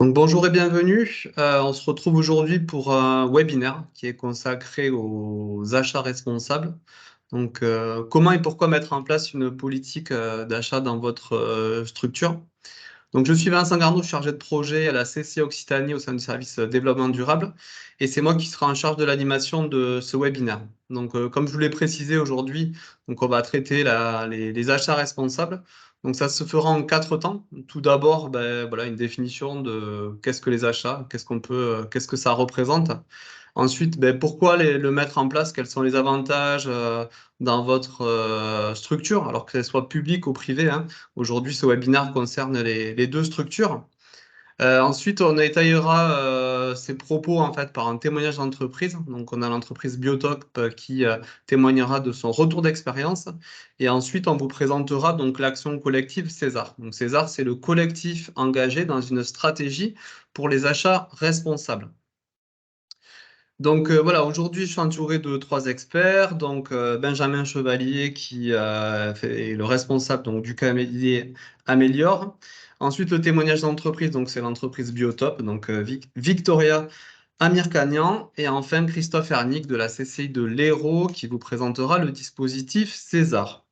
Donc, bonjour et bienvenue. On se retrouve aujourd'hui pour un webinaire qui est consacré aux achats responsables. Donc, comment et pourquoi mettre en place une politique d'achat dans votre structure. Donc, je suis Vincent Garneau, chargé de projet à la CC Occitanie au sein du service développement durable. Et c'est moi qui serai en charge de l'animation de ce webinaire. Donc, comme je vous l'ai précisé aujourd'hui, donc on va traiter les achats responsables. Donc, ça se fera en 4 temps. Tout d'abord, ben, voilà, une définition de qu'est-ce que les achats, qu'est-ce que ça représente. Ensuite, ben, pourquoi le mettre en place, quels sont les avantages dans votre structure, alors que ce soit public ou privé, hein. Aujourd'hui, ce webinaire concerne les deux structures. Ensuite, on étayera ces propos en fait par un témoignage d'entreprise. Donc, on a l'entreprise Biotop qui témoignera de son retour d'expérience. Et ensuite, on vous présentera donc l'action collective César. Donc, César, c'est le collectif engagé dans une stratégie pour les achats responsables. Donc voilà, aujourd'hui je suis entouré de 3 experts. Donc Benjamin Chevalier qui est le responsable donc, du cabinet Améliore. Ensuite le témoignage d'entreprise, donc c'est l'entreprise Biotop, donc Victoria Amirkanian. Et enfin Christophe Ernick de la CCI de l'Hérault qui vous présentera le dispositif César.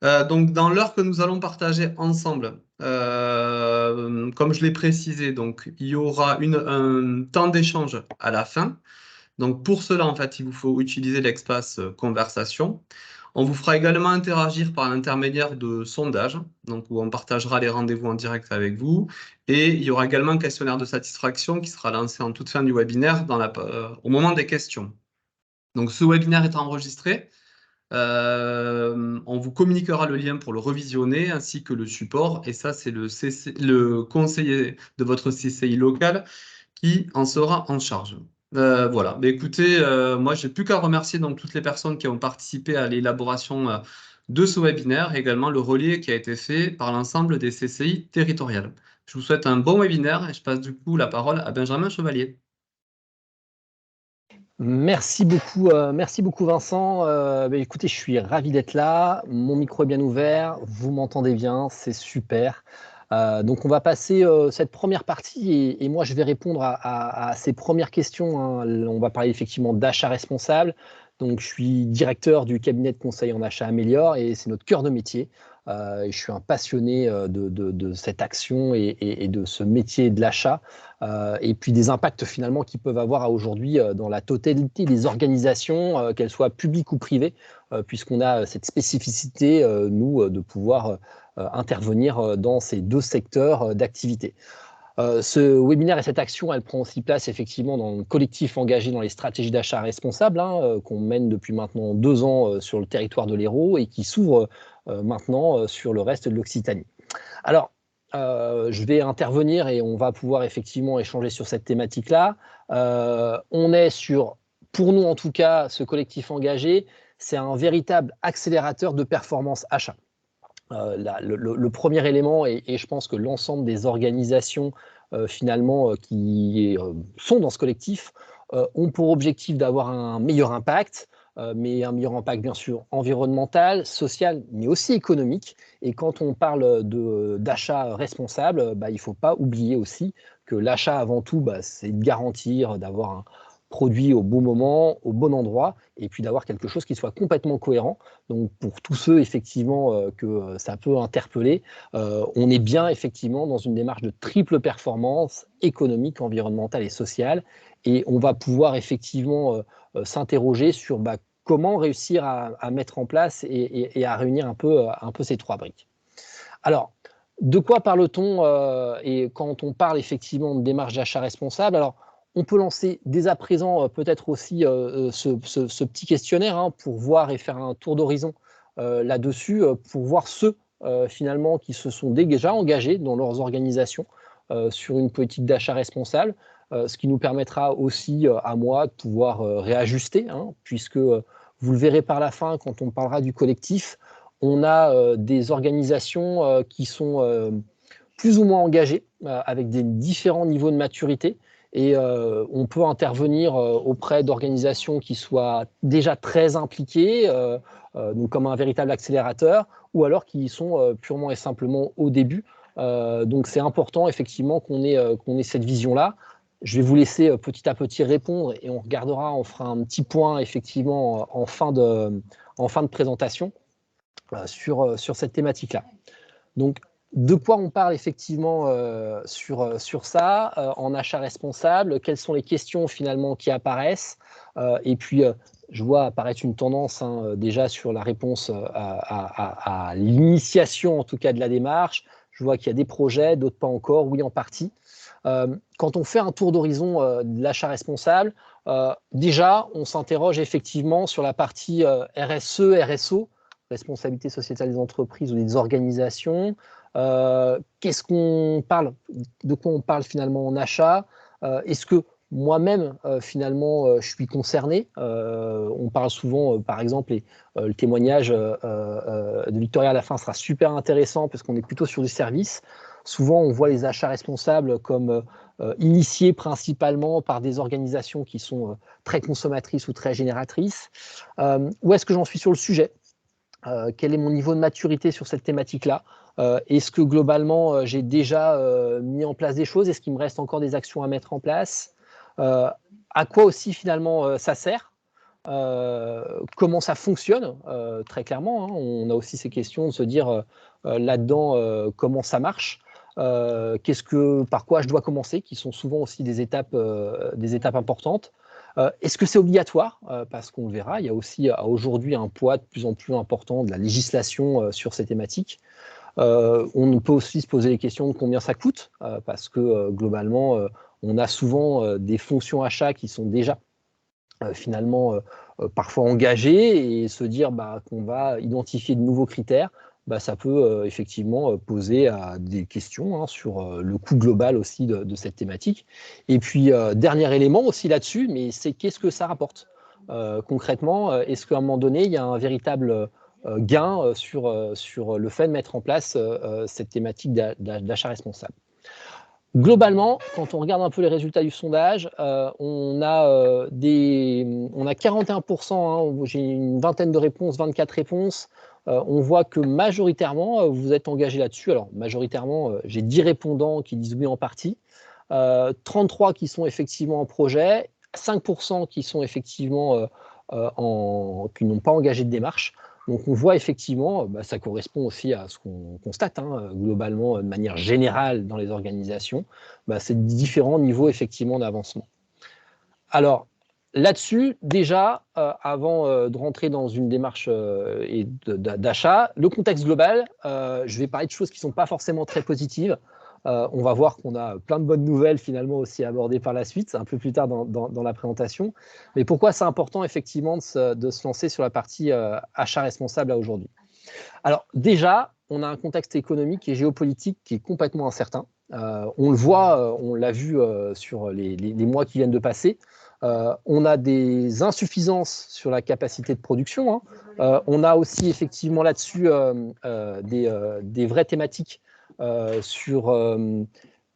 Donc dans l'heure que nous allons partager ensemble, comme je l'ai précisé, donc il y aura un temps d'échange à la fin. Donc pour cela, en fait, il vous faut utiliser l'espace conversation. On vous fera également interagir par l'intermédiaire de sondages, donc où on partagera les rendez-vous en direct avec vous. Et il y aura également un questionnaire de satisfaction qui sera lancé en toute fin du webinaire au moment des questions. Donc ce webinaire est enregistré. On vous communiquera le lien pour le revisionner ainsi que le support. Et ça, c'est le conseiller de votre CCI local qui en sera en charge. Voilà. Mais écoutez, moi, j'ai plus qu'à remercier donc toutes les personnes qui ont participé à l'élaboration de ce webinaire, et également le relais qui a été fait par l'ensemble des CCI territoriales. Je vous souhaite un bon webinaire et je passe du coup la parole à Benjamin Chevalier. Merci beaucoup Vincent. Écoutez, je suis ravi d'être là. Mon micro est bien ouvert, vous m'entendez bien, c'est super. Donc on va passer cette première partie et moi je vais répondre à ces premières questions, hein. On va parler effectivement d'achat responsable. Donc je suis directeur du cabinet de conseil en achat Améliore et c'est notre cœur de métier. Et je suis un passionné de cette action et de ce métier de l'achat. Et puis des impacts finalement qu'ils peuvent avoir aujourd'hui dans la totalité des organisations, qu'elles soient publiques ou privées, puisqu'on a cette spécificité, nous, de pouvoir intervenir dans ces deux secteurs d'activité. Ce webinaire et cette action, elle prend aussi place effectivement dans le collectif engagé dans les stratégies d'achat responsables, hein, qu'on mène depuis maintenant 2 ans sur le territoire de l'Hérault et qui s'ouvre maintenant sur le reste de l'Occitanie. Alors, je vais intervenir et on va pouvoir effectivement échanger sur cette thématique-là. On est sur, pour nous en tout cas, ce collectif engagé, c'est un véritable accélérateur de performance achat. Le premier élément, et je pense que l'ensemble des organisations finalement qui sont dans ce collectif ont pour objectif d'avoir un meilleur impact, mais un meilleur impact bien sûr environnemental, social, mais aussi économique. Et quand on parle d'achat responsable, il ne faut pas oublier aussi que l'achat avant tout, c'est de garantir d'avoir un produit au bon moment, au bon endroit, et puis d'avoir quelque chose qui soit complètement cohérent. Donc pour tous ceux effectivement que ça peut interpeller, on est bien effectivement dans une démarche de triple performance économique, environnementale et sociale. Et on va pouvoir effectivement s'interroger sur comment réussir à mettre en place et à réunir un peu ces 3 briques. Alors, de quoi parle-t-on et quand on parle effectivement de démarche d'achat responsable? Alors, on peut lancer dès à présent peut-être aussi ce petit questionnaire, hein, pour voir et faire un tour d'horizon là-dessus, pour voir ceux finalement qui se sont déjà engagés dans leurs organisations sur une politique d'achat responsable, ce qui nous permettra aussi à moi de pouvoir réajuster, hein, puisque vous le verrez par la fin quand on parlera du collectif, on a des organisations qui sont plus ou moins engagées, avec des différents niveaux de maturité. Et on peut intervenir auprès d'organisations qui soient déjà très impliquées, donc comme un véritable accélérateur, ou alors qui sont purement et simplement au début, Donc c'est important effectivement qu'on ait cette vision-là. Je vais vous laisser petit à petit répondre et on fera un petit point effectivement en fin de présentation sur cette thématique-là. Donc, de quoi on parle effectivement sur ça, en achat responsable, quelles sont les questions finalement qui apparaissent, et puis je vois apparaître une tendance déjà sur la réponse à l'initiation en tout cas de la démarche. Je vois qu'il y a des projets, d'autres pas encore, oui en partie. Quand on fait un tour d'horizon de l'achat responsable, déjà on s'interroge effectivement sur la partie RSE, RSO, responsabilité sociétale des entreprises ou des organisations. Qu'est-ce qu'on parle, de quoi on parle finalement en achat? Est-ce que moi-même, finalement, je suis concerné? On parle souvent, par exemple, et le témoignage de Victoria à la fin sera super intéressant parce qu'on est plutôt sur du service. Souvent, on voit les achats responsables comme initiés principalement par des organisations qui sont très consommatrices ou très génératrices. Où est-ce que j'en suis sur le sujet? Quel est mon niveau de maturité sur cette thématique-là? Est-ce que globalement, j'ai déjà mis en place des choses? Est-ce qu'il me reste encore des actions à mettre en place? À quoi aussi finalement ça sert? Comment ça fonctionne? Très clairement, on a aussi ces questions de se dire là-dedans comment ça marche? Par quoi je dois commencer, qui sont souvent aussi des étapes importantes. Est-ce que c'est obligatoire? Parce qu'on le verra, il y a aussi aujourd'hui un poids de plus en plus important de la législation sur ces thématiques. On peut aussi se poser les questions de combien ça coûte, parce que globalement, on a souvent des fonctions achats qui sont déjà finalement parfois engagées, et se dire qu'on va identifier de nouveaux critères, ça peut effectivement poser des questions sur le coût global aussi de cette thématique. Et puis, dernier élément aussi là-dessus, mais c'est qu'est-ce que ça rapporte concrètement? Est-ce qu'à un moment donné, il y a un véritable gain sur le fait de mettre en place cette thématique d'achat responsable? Globalement, quand on regarde un peu les résultats du sondage, on a 41%, j'ai une vingtaine de réponses, 24 réponses. On voit que majoritairement, vous êtes engagé là-dessus. Alors, majoritairement, j'ai 10 répondants qui disent oui en partie, 33 qui sont effectivement en projet, 5% qui sont effectivement qui n'ont pas engagé de démarche. Donc on voit effectivement, ça correspond aussi à ce qu'on constate globalement de manière générale dans les organisations, c'est différents niveaux effectivement d'avancement. Alors là-dessus, déjà, avant de rentrer dans une démarche d'achat, le contexte global, je vais parler de choses qui ne sont pas forcément très positives. On va voir qu'on a plein de bonnes nouvelles finalement aussi abordées par la suite, un peu plus tard dans la présentation. Mais pourquoi c'est important effectivement de se lancer sur la partie achat responsable à aujourd'hui? Alors déjà, on a un contexte économique et géopolitique qui est complètement incertain. On le voit, on l'a vu sur les mois qui viennent de passer. On a des insuffisances sur la capacité de production. On a aussi effectivement là-dessus des vraies thématiques sur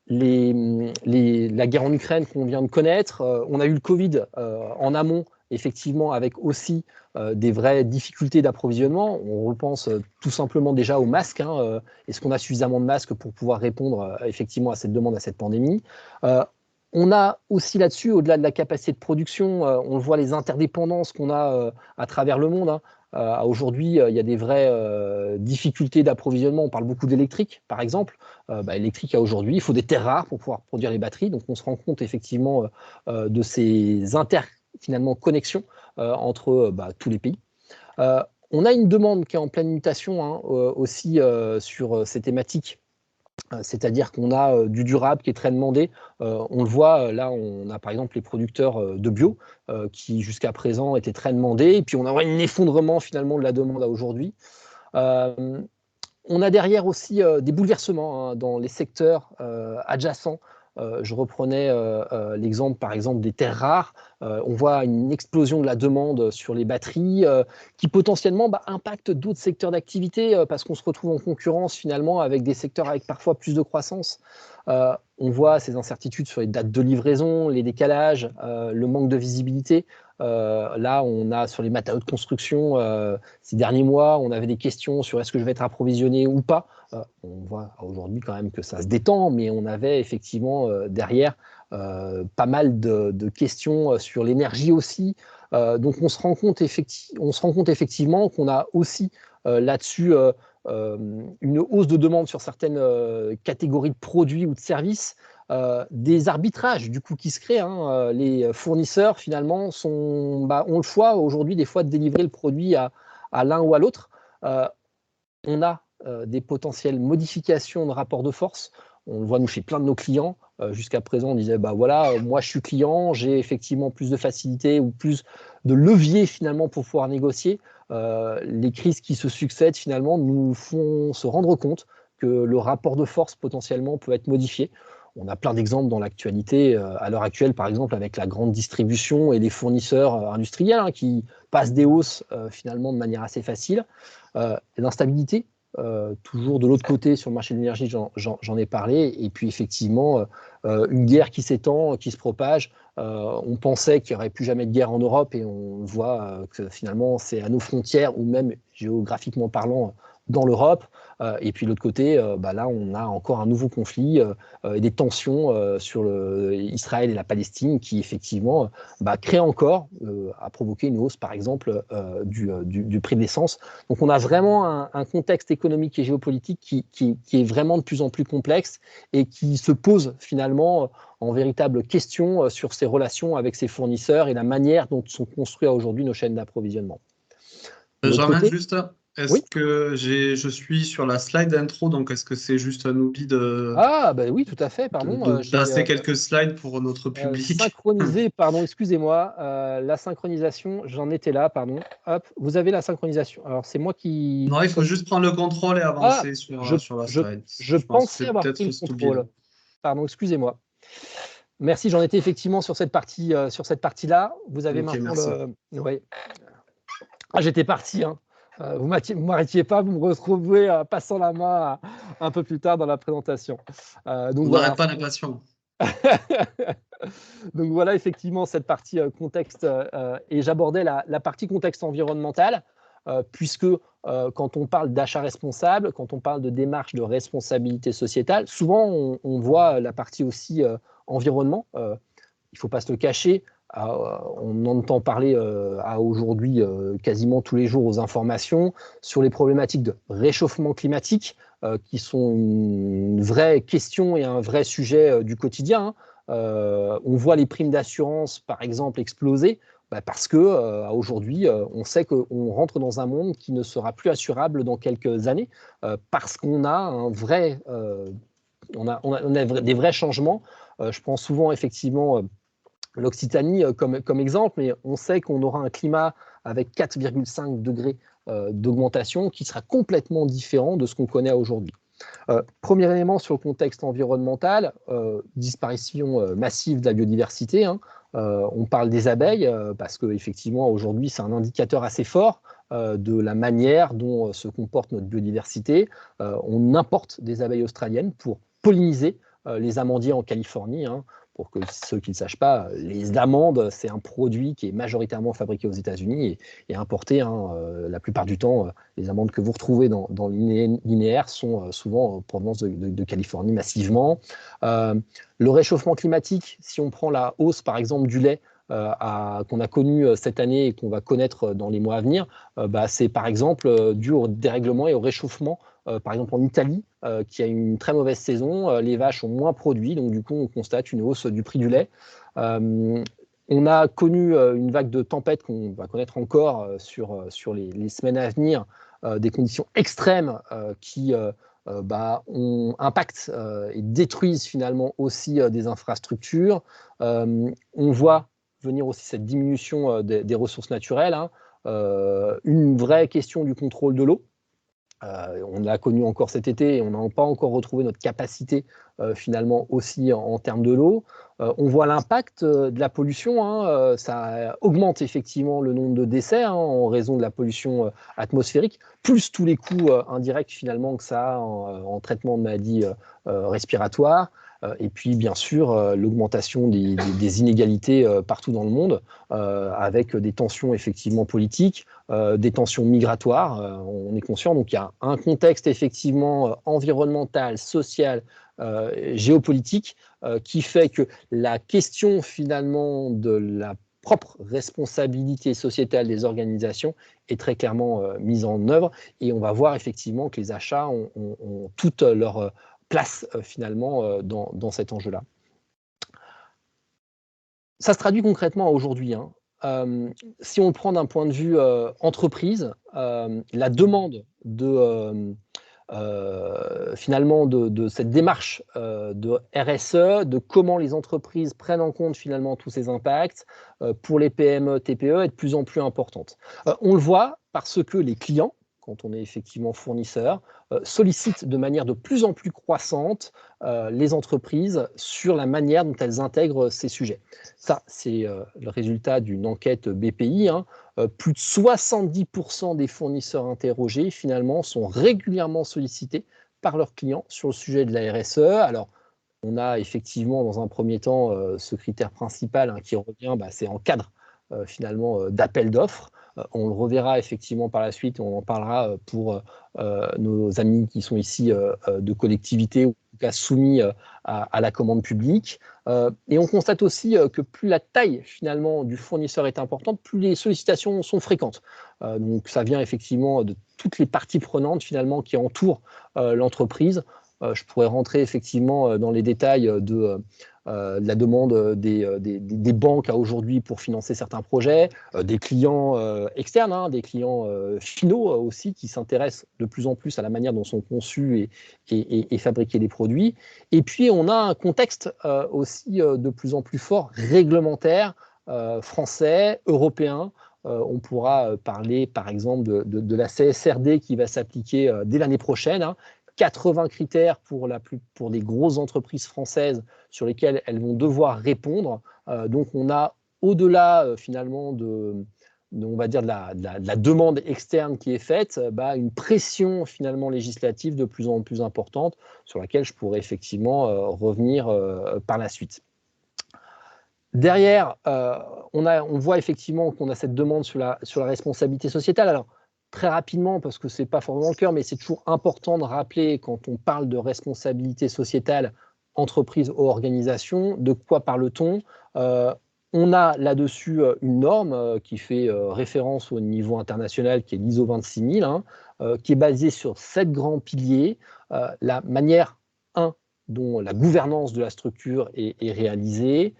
la guerre en Ukraine qu'on vient de connaître. On a eu le Covid en amont, effectivement, avec aussi des vraies difficultés d'approvisionnement. On repense tout simplement déjà aux masques. Est-ce qu'on a suffisamment de masques pour pouvoir répondre effectivement à cette demande, à cette pandémie? On a aussi là-dessus, au-delà de la capacité de production, on voit les interdépendances qu'on a à travers le monde. Aujourd'hui, il y a des vraies difficultés d'approvisionnement. On parle beaucoup d'électrique, par exemple. Électrique, aujourd'hui, il faut des terres rares pour pouvoir produire les batteries. Donc, on se rend compte effectivement de ces finalement connexions entre tous les pays. On a une demande qui est en pleine mutation aussi sur ces thématiques. C'est-à-dire qu'on a du durable qui est très demandé. On le voit, là, on a par exemple les producteurs de bio qui jusqu'à présent étaient très demandés. Et puis on a un effondrement finalement de la demande à aujourd'hui. On a derrière aussi des bouleversements dans les secteurs adjacents. Je reprenais l'exemple par exemple des terres rares. On voit une explosion de la demande sur les batteries qui potentiellement impacte d'autres secteurs d'activité parce qu'on se retrouve en concurrence finalement avec des secteurs avec parfois plus de croissance. On voit ces incertitudes sur les dates de livraison, les décalages, le manque de visibilité. Là, on a sur les matériaux de construction, ces derniers mois, on avait des questions sur est-ce que je vais être approvisionné ou pas. On voit aujourd'hui quand même que ça se détend, mais on avait effectivement derrière pas mal de questions sur l'énergie aussi. Donc on se rend compte effectivement qu'on a aussi là-dessus une hausse de demande sur certaines catégories de produits ou de services, des arbitrages du coup qui se créent. Hein. Les fournisseurs finalement ont le choix aujourd'hui des fois de délivrer le produit à l'un ou à l'autre. On a des potentielles modifications de rapport de force. On le voit nous chez plein de nos clients. Jusqu'à présent, on disait voilà, moi je suis client, j'ai effectivement plus de facilité ou plus de levier finalement pour pouvoir négocier. Les crises qui se succèdent finalement nous font se rendre compte que le rapport de force potentiellement peut être modifié. On a plein d'exemples dans l'actualité, à l'heure actuelle, par exemple, avec la grande distribution et les fournisseurs industriels qui passent des hausses finalement de manière assez facile. L'instabilité, toujours de l'autre côté sur le marché de l'énergie, j'en ai parlé, et puis effectivement, une guerre qui s'étend, qui se propage. On pensait qu'il n'y aurait plus jamais de guerre en Europe, et on voit que finalement, c'est à nos frontières, ou même géographiquement parlant, dans l'Europe. Et puis de l'autre côté, là, on a encore un nouveau conflit et des tensions sur Israël et la Palestine qui, effectivement, créent encore, a provoqué une hausse, par exemple, du prix de l'essence. Donc, on a vraiment un contexte économique et géopolitique qui est vraiment de plus en plus complexe et qui se pose finalement en véritable question sur ses relations avec ses fournisseurs et la manière dont sont construites aujourd'hui nos chaînes d'approvisionnement. De l'autre Benjamin, côté, juste, est-ce oui. que je suis sur la slide intro, donc est-ce que c'est juste un oubli Ah, oui, tout à fait, pardon. de J'ai placer quelques slides pour notre public? synchronisé, pardon, excusez-moi. La synchronisation, j'en étais là, pardon. Hop, vous avez la synchronisation. Alors, c'est moi qui. Non, il faut juste prendre le contrôle et Ah, avancer je, sur la je, slide. je Je pense que pensais c'est avoir pris peut-être le cet oubli-là. contrôle. Pardon, excusez-moi. Merci, j'en étais effectivement sur cette partie-là. Vous avez Ok, maintenant merci. Ouais. Ah, j'étais parti, hein. Vous ne m'arrêtiez pas, vous me retrouvez passant la main un peu plus tard dans la présentation. Donc On voilà. n'arrête pas la passion. Donc voilà effectivement cette partie contexte et j'abordais la partie contexte environnemental puisque quand on parle d'achat responsable, quand on parle de démarche de responsabilité sociétale, souvent on voit la partie aussi environnement. Il ne faut pas se le cacher. On entend parler aujourd'hui quasiment tous les jours aux informations sur les problématiques de réchauffement climatique qui sont une vraie question et un vrai sujet du quotidien. Hein. On voit les primes d'assurance, par exemple, exploser parce que aujourd'hui, on sait qu'on rentre dans un monde qui ne sera plus assurable dans quelques années parce qu'on a on a des vrais changements. Je prends souvent effectivement l'Occitanie comme exemple, mais on sait qu'on aura un climat avec 4,5 degrés d'augmentation qui sera complètement différent de ce qu'on connaît aujourd'hui. Premier élément sur le contexte environnemental, disparition massive de la biodiversité. Hein. On parle des abeilles parce qu'effectivement aujourd'hui c'est un indicateur assez fort de la manière dont se comporte notre biodiversité. On importe des abeilles australiennes pour polliniser les amandiers en Californie. Hein. Pour que ceux qui ne sachent pas, les amandes, c'est un produit qui est majoritairement fabriqué aux États-Unis et importé. Hein, la plupart du temps, les amandes que vous retrouvez dans le linéaire sont souvent en provenance de Californie massivement. Le réchauffement climatique, si on prend la hausse par exemple du lait qu'on a connu cette année et qu'on va connaître dans les mois à venir, c'est par exemple dû au dérèglement et au réchauffement. Par exemple en Italie, qui a une très mauvaise saison, les vaches ont moins produit, donc du coup on constate une hausse du prix du lait. On a connu une vague de tempêtes qu'on va connaître encore sur les semaines à venir, des conditions extrêmes qui on impactent et détruisent finalement aussi des infrastructures. On voit venir aussi cette diminution des ressources naturelles, hein, une vraie question du contrôle de l'eau. On l'a connu encore cet été et on n'a pas encore retrouvé notre capacité finalement aussi en termes de l'eau. On voit l'impact de la pollution, hein, ça augmente effectivement le nombre de décès hein, en raison de la pollution atmosphérique, plus tous les coûts indirects finalement que ça a en traitement de maladies respiratoires. Et puis, bien sûr, l'augmentation des inégalités partout dans le monde, avec des tensions effectivement politiques, des tensions migratoires, on est conscient. Donc, il y a un contexte effectivement environnemental, social, géopolitique, qui fait que la question finalement de la propre responsabilité sociétale des organisations est très clairement mise en œuvre. Et on va voir effectivement que les achats ont toute leur place finalement dans cet enjeu-là. Ça se traduit concrètement aujourd'hui. Hein. Si on le prend d'un point de vue entreprise, la demande finalement de cette démarche de RSE, de comment les entreprises prennent en compte finalement tous ces impacts pour les PME, TPE est de plus en plus importante. On le voit parce que les clients, quand on est effectivement fournisseur, sollicitent de manière de plus en plus croissante les entreprises sur la manière dont elles intègrent ces sujets. Ça, c'est le résultat d'une enquête BPI. Hein. Plus de 70% des fournisseurs interrogés, finalement, sont régulièrement sollicités par leurs clients sur le sujet de la RSE. Alors, on a effectivement, dans un premier temps, ce critère principal hein, qui revient, c'est en cadre finalement d'appel d'offres. On le reverra effectivement par la suite, on en parlera pour nos amis qui sont ici de collectivités ou en tout cas soumis à la commande publique. Et on constate aussi que plus la taille finalement du fournisseur est importante, plus les sollicitations sont fréquentes. Donc ça vient effectivement de toutes les parties prenantes finalement qui entourent l'entreprise. Je pourrais rentrer effectivement dans les détails de la demande des banques à aujourd'hui pour financer certains projets, des clients externes, hein, des clients finaux aussi qui s'intéressent de plus en plus à la manière dont sont conçus et fabriqués les produits. Et puis on a un contexte aussi de plus en plus fort réglementaire, français, européen. On pourra parler par exemple de la CSRD qui va s'appliquer dès l'année prochaine. Hein, 80 critères pour des grosses entreprises françaises sur lesquelles elles vont devoir répondre. Donc on a, au-delà finalement on va dire de la demande externe qui est faite, une pression finalement législative de plus en plus importante sur laquelle je pourrais effectivement revenir par la suite. Derrière, on voit effectivement qu'on a cette demande sur la responsabilité sociétale. Alors, très rapidement, parce que ce n'est pas forcément le cœur, mais c'est toujours important de rappeler quand on parle de responsabilité sociétale, entreprise ou organisation, de quoi parle-t-on? On a là-dessus une norme qui fait référence au niveau international, qui est l'ISO 26000, hein, qui est basée sur 7 grands piliers. La manière, dont la gouvernance de la structure est réalisée.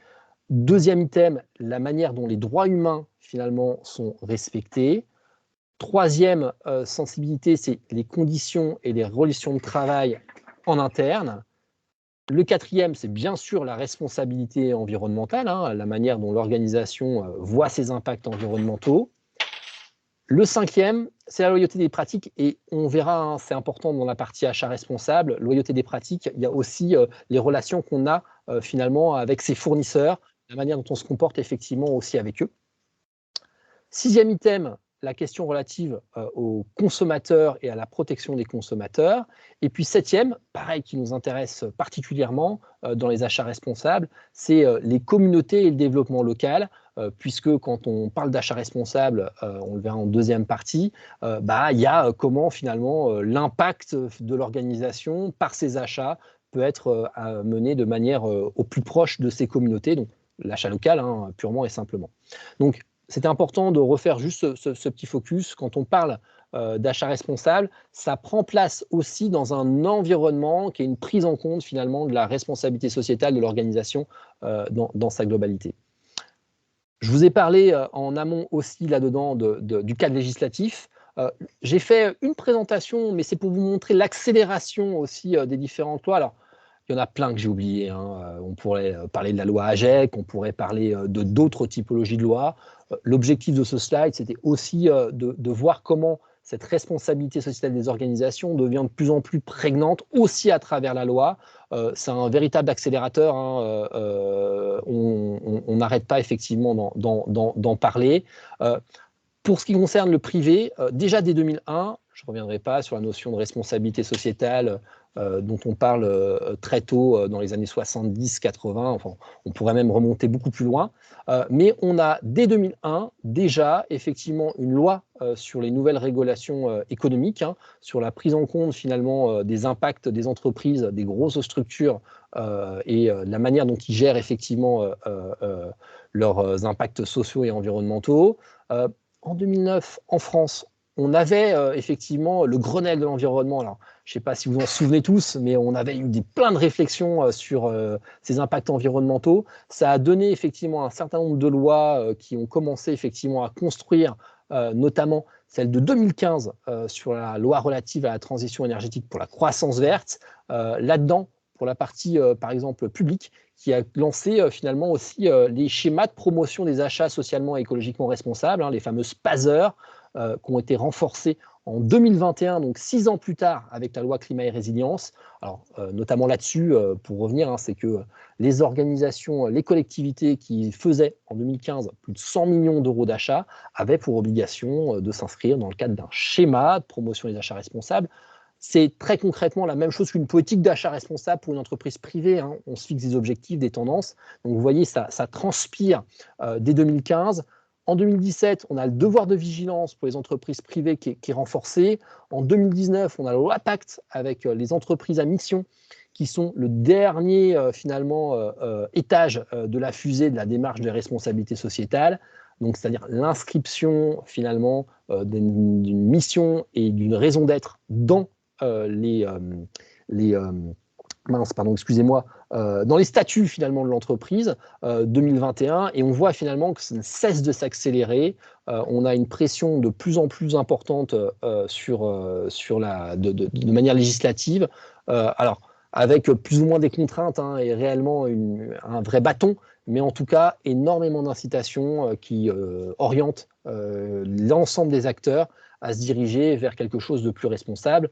Deuxième item, la manière dont les droits humains, finalement, sont respectés. Troisième sensibilité, c'est les conditions et les relations de travail en interne. Le quatrième, c'est bien sûr la responsabilité environnementale, hein, la manière dont l'organisation voit ses impacts environnementaux. Le cinquième, c'est la loyauté des pratiques et on verra, hein, c'est important dans la partie achat responsable, loyauté des pratiques, il y a aussi les relations qu'on a finalement avec ses fournisseurs, la manière dont on se comporte effectivement aussi avec eux. Sixième item, la question relative aux consommateurs et à la protection des consommateurs. Et puis septième, pareil, qui nous intéresse particulièrement dans les achats responsables, c'est les communautés et le développement local, puisque quand on parle d'achat responsable, on le verra en deuxième partie, il y a comment finalement l'impact de l'organisation par ces achats peut être mené de manière au plus proche de ces communautés, donc l'achat local, hein, purement et simplement. Donc, c'était important de refaire juste ce petit focus. Quand on parle d'achat responsable, ça prend place aussi dans un environnement qui est une prise en compte finalement de la responsabilité sociétale de l'organisation dans sa globalité. Je vous ai parlé en amont aussi là-dedans du cadre législatif. J'ai fait une présentation, mais c'est pour vous montrer l'accélération aussi des différentes lois. Alors, il y en a plein que j'ai oubliés. Hein. On pourrait parler de la loi AGEC, on pourrait parler de d'autres typologies de lois. L'objectif de ce slide, c'était aussi de voir comment cette responsabilité sociétale des organisations devient de plus en plus prégnante aussi à travers la loi. c'est un véritable accélérateur, hein, on n'arrête pas effectivement d'en parler. Pour ce qui concerne le privé, déjà dès 2001, je ne reviendrai pas sur la notion de responsabilité sociétale dont on parle très tôt dans les années 70-80, enfin, on pourrait même remonter beaucoup plus loin, mais on a dès 2001 déjà effectivement une loi sur les nouvelles régulations économiques, hein, sur la prise en compte finalement des impacts des entreprises, des grosses structures et la manière dont ils gèrent effectivement leurs impacts sociaux et environnementaux. En 2009, en France, on avait effectivement le Grenelle de l'environnement. Alors, je ne sais pas si vous en souvenez tous, mais on avait eu plein de réflexions sur ces impacts environnementaux. Ça a donné effectivement un certain nombre de lois qui ont commencé effectivement à construire, notamment celle de 2015 sur la loi relative à la transition énergétique pour la croissance verte. Là-dedans, pour la partie, par exemple, publique, qui a lancé finalement aussi les schémas de promotion des achats socialement et écologiquement responsables, hein, les fameux SPASER, qui ont été renforcés en 2021, donc 6 ans plus tard, avec la loi climat et résilience. Alors, notamment là-dessus, pour revenir, hein, c'est que les organisations, les collectivités qui faisaient en 2015 plus de 100 millions d'euros d'achats avaient pour obligation de s'inscrire dans le cadre d'un schéma de promotion des achats responsables. C'est très concrètement la même chose qu'une politique d'achat responsable pour une entreprise privée, hein. On se fixe des objectifs, des tendances. Donc vous voyez, ça transpire dès 2015. En 2017, on a le devoir de vigilance pour les entreprises privées qui est renforcé. En 2019, on a la loi Pacte avec les entreprises à mission qui sont le dernier finalement étage de la fusée de la démarche de responsabilité sociétale. Donc, c'est-à-dire l'inscription finalement d'une mission et d'une raison d'être dans dans les statuts finalement de l'entreprise 2021, et on voit finalement que ça ne cesse de s'accélérer. On a une pression de plus en plus importante de manière législative. Alors, avec plus ou moins des contraintes, hein, et réellement un vrai bâton, mais en tout cas énormément d'incitations qui orientent l'ensemble des acteurs à se diriger vers quelque chose de plus responsable.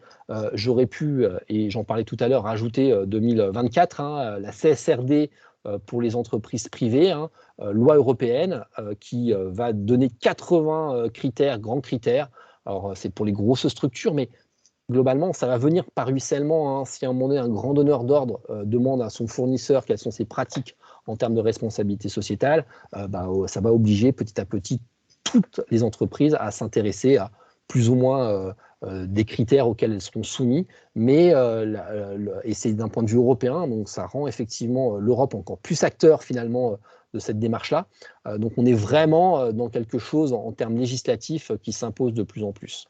J'aurais pu, et j'en parlais tout à l'heure, rajouter 2024, hein, la CSRD pour les entreprises privées, hein, loi européenne qui va donner 80 critères, grands critères. Alors, c'est pour les grosses structures, mais globalement, ça va venir par ruissellement, hein. Si à un moment donné, un grand donneur d'ordre demande à son fournisseur quelles sont ses pratiques en termes de responsabilité sociétale, ça va obliger petit à petit toutes les entreprises à s'intéresser à plus ou moins des critères auxquels elles seront soumises, mais et c'est d'un point de vue européen, donc ça rend effectivement l'Europe encore plus acteur finalement de cette démarche-là. Donc on est vraiment dans quelque chose en termes législatifs qui s'impose de plus en plus.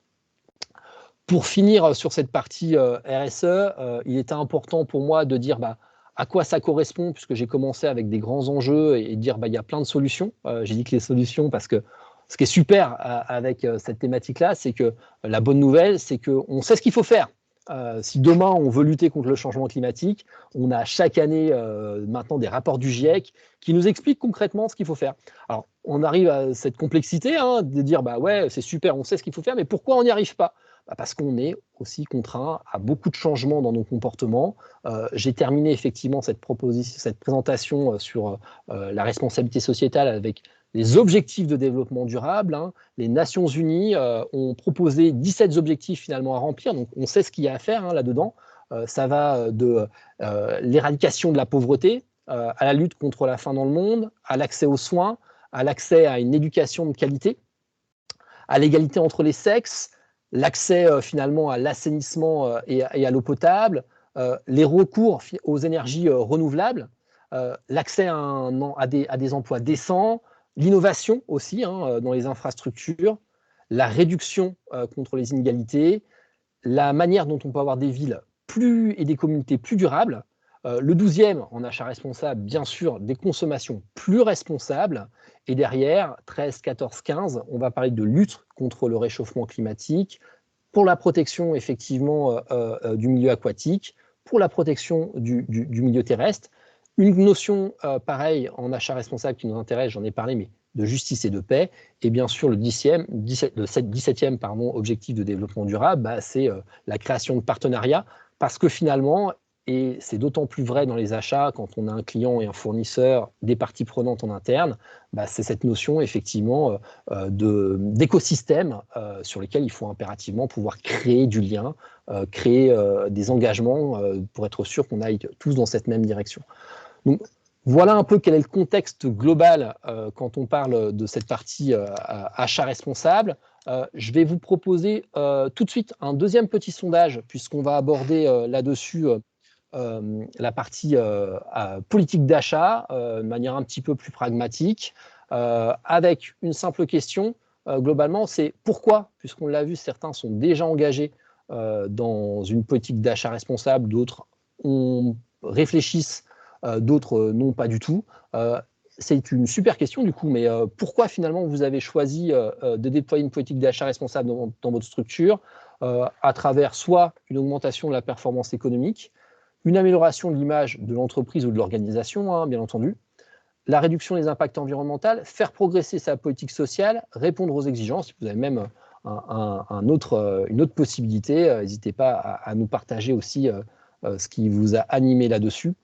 Pour finir sur cette partie RSE, il était important pour moi de dire à quoi ça correspond, puisque j'ai commencé avec des grands enjeux et dire il y a plein de solutions. J'ai dit que les solutions, parce que ce qui est super avec cette thématique-là, c'est que la bonne nouvelle, c'est qu'on sait ce qu'il faut faire. Si demain on veut lutter contre le changement climatique, on a chaque année maintenant des rapports du GIEC qui nous expliquent concrètement ce qu'il faut faire. Alors on arrive à cette complexité, hein, de dire ouais, c'est super, on sait ce qu'il faut faire, mais pourquoi on n'y arrive pas? Parce qu'on est aussi contraint à beaucoup de changements dans nos comportements. J'ai terminé effectivement cette présentation sur la responsabilité sociétale avec les objectifs de développement durable, hein. Les Nations Unies ont proposé 17 objectifs finalement à remplir, donc on sait ce qu'il y a à faire, hein, là-dedans. Ça va de l'éradication de la pauvreté, à la lutte contre la faim dans le monde, à l'accès aux soins, à l'accès à une éducation de qualité, à l'égalité entre les sexes, l'accès finalement à l'assainissement et à l'eau potable, les recours aux énergies renouvelables, l'accès à des emplois décents, l'innovation aussi, hein, dans les infrastructures, la réduction contre les inégalités, la manière dont on peut avoir des villes et des communautés plus durables. Le 12e, en achat responsable, bien sûr, des consommations plus responsables. Et derrière, 13, 14, 15, on va parler de lutte contre le réchauffement climatique, pour la protection effectivement du milieu aquatique, pour la protection du milieu terrestre. Une notion pareille en achat responsable qui nous intéresse, j'en ai parlé, mais de justice et de paix. Et bien sûr, le 17e objectif de développement durable, c'est la création de partenariats, parce que finalement, et c'est d'autant plus vrai dans les achats quand on a un client et un fournisseur, des parties prenantes en interne, c'est cette notion effectivement d'écosystème sur lesquels il faut impérativement pouvoir créer du lien, créer des engagements pour être sûr qu'on aille tous dans cette même direction. Donc, voilà un peu quel est le contexte global quand on parle de cette partie achat responsable. Je vais vous proposer tout de suite un deuxième petit sondage, puisqu'on va aborder là-dessus la partie politique d'achat de manière un petit peu plus pragmatique, avec une simple question. Globalement, c'est pourquoi, puisqu'on l'a vu, certains sont déjà engagés dans une politique d'achat responsable, d'autres réfléchissent, d'autres non pas du tout. C'est une super question du coup, mais pourquoi finalement vous avez choisi de déployer une politique d'achat responsable dans votre structure à travers soit une augmentation de la performance économique, une amélioration de l'image de l'entreprise ou de l'organisation, bien entendu, la réduction des impacts environnementaux, faire progresser sa politique sociale, répondre aux exigences. Si vous avez même une autre possibilité, n'hésitez pas à nous partager aussi ce qui vous a animé là-dessus.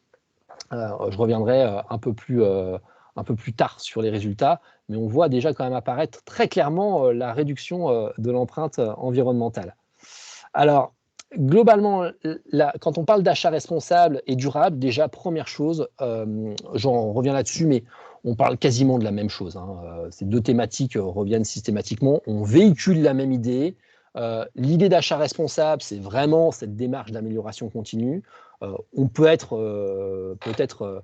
Je reviendrai un peu plus tard sur les résultats, mais on voit déjà quand même apparaître très clairement la réduction de l'empreinte environnementale. Alors, globalement, quand on parle d'achat responsable et durable, déjà, première chose, j'en reviens là-dessus, mais on parle quasiment de la même chose. Ces deux thématiques reviennent systématiquement. On véhicule la même idée. L'idée d'achat responsable, c'est vraiment cette démarche d'amélioration continue. On peut être peut-être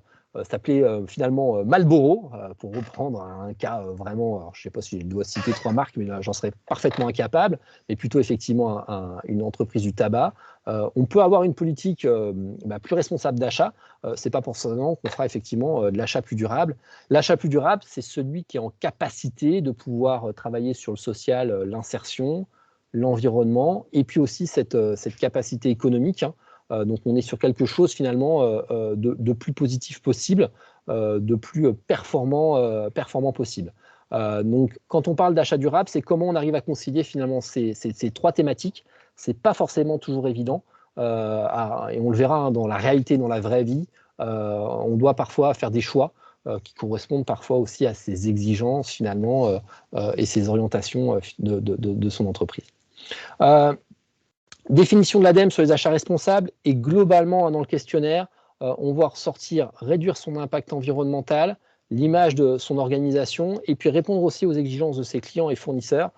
s'appeler finalement Marlboro, pour reprendre un cas vraiment, je ne sais pas si je dois citer 3 marques, mais j'en serais parfaitement incapable, mais plutôt effectivement une entreprise du tabac. On peut avoir une politique plus responsable d'achat, c'est pas forcément qu'on fera effectivement de l'achat plus durable. L'achat plus durable, c'est celui qui est en capacité de pouvoir travailler sur le social, l'insertion, l'environnement, et puis aussi cette capacité économique, donc on est sur quelque chose finalement de plus positif possible, de plus performant possible. Donc quand on parle d'achat durable, c'est comment on arrive à concilier finalement ces 3 thématiques. C'est pas forcément toujours évident, et on le verra dans la réalité, dans la vraie vie. On doit parfois faire des choix qui correspondent parfois aussi à ses exigences finalement et ses orientations de son entreprise. Définition de l'ADEME sur les achats responsables, et globalement dans le questionnaire, on voit ressortir réduire son impact environnemental, l'image de son organisation, et puis répondre aussi aux exigences de ses clients et fournisseurs.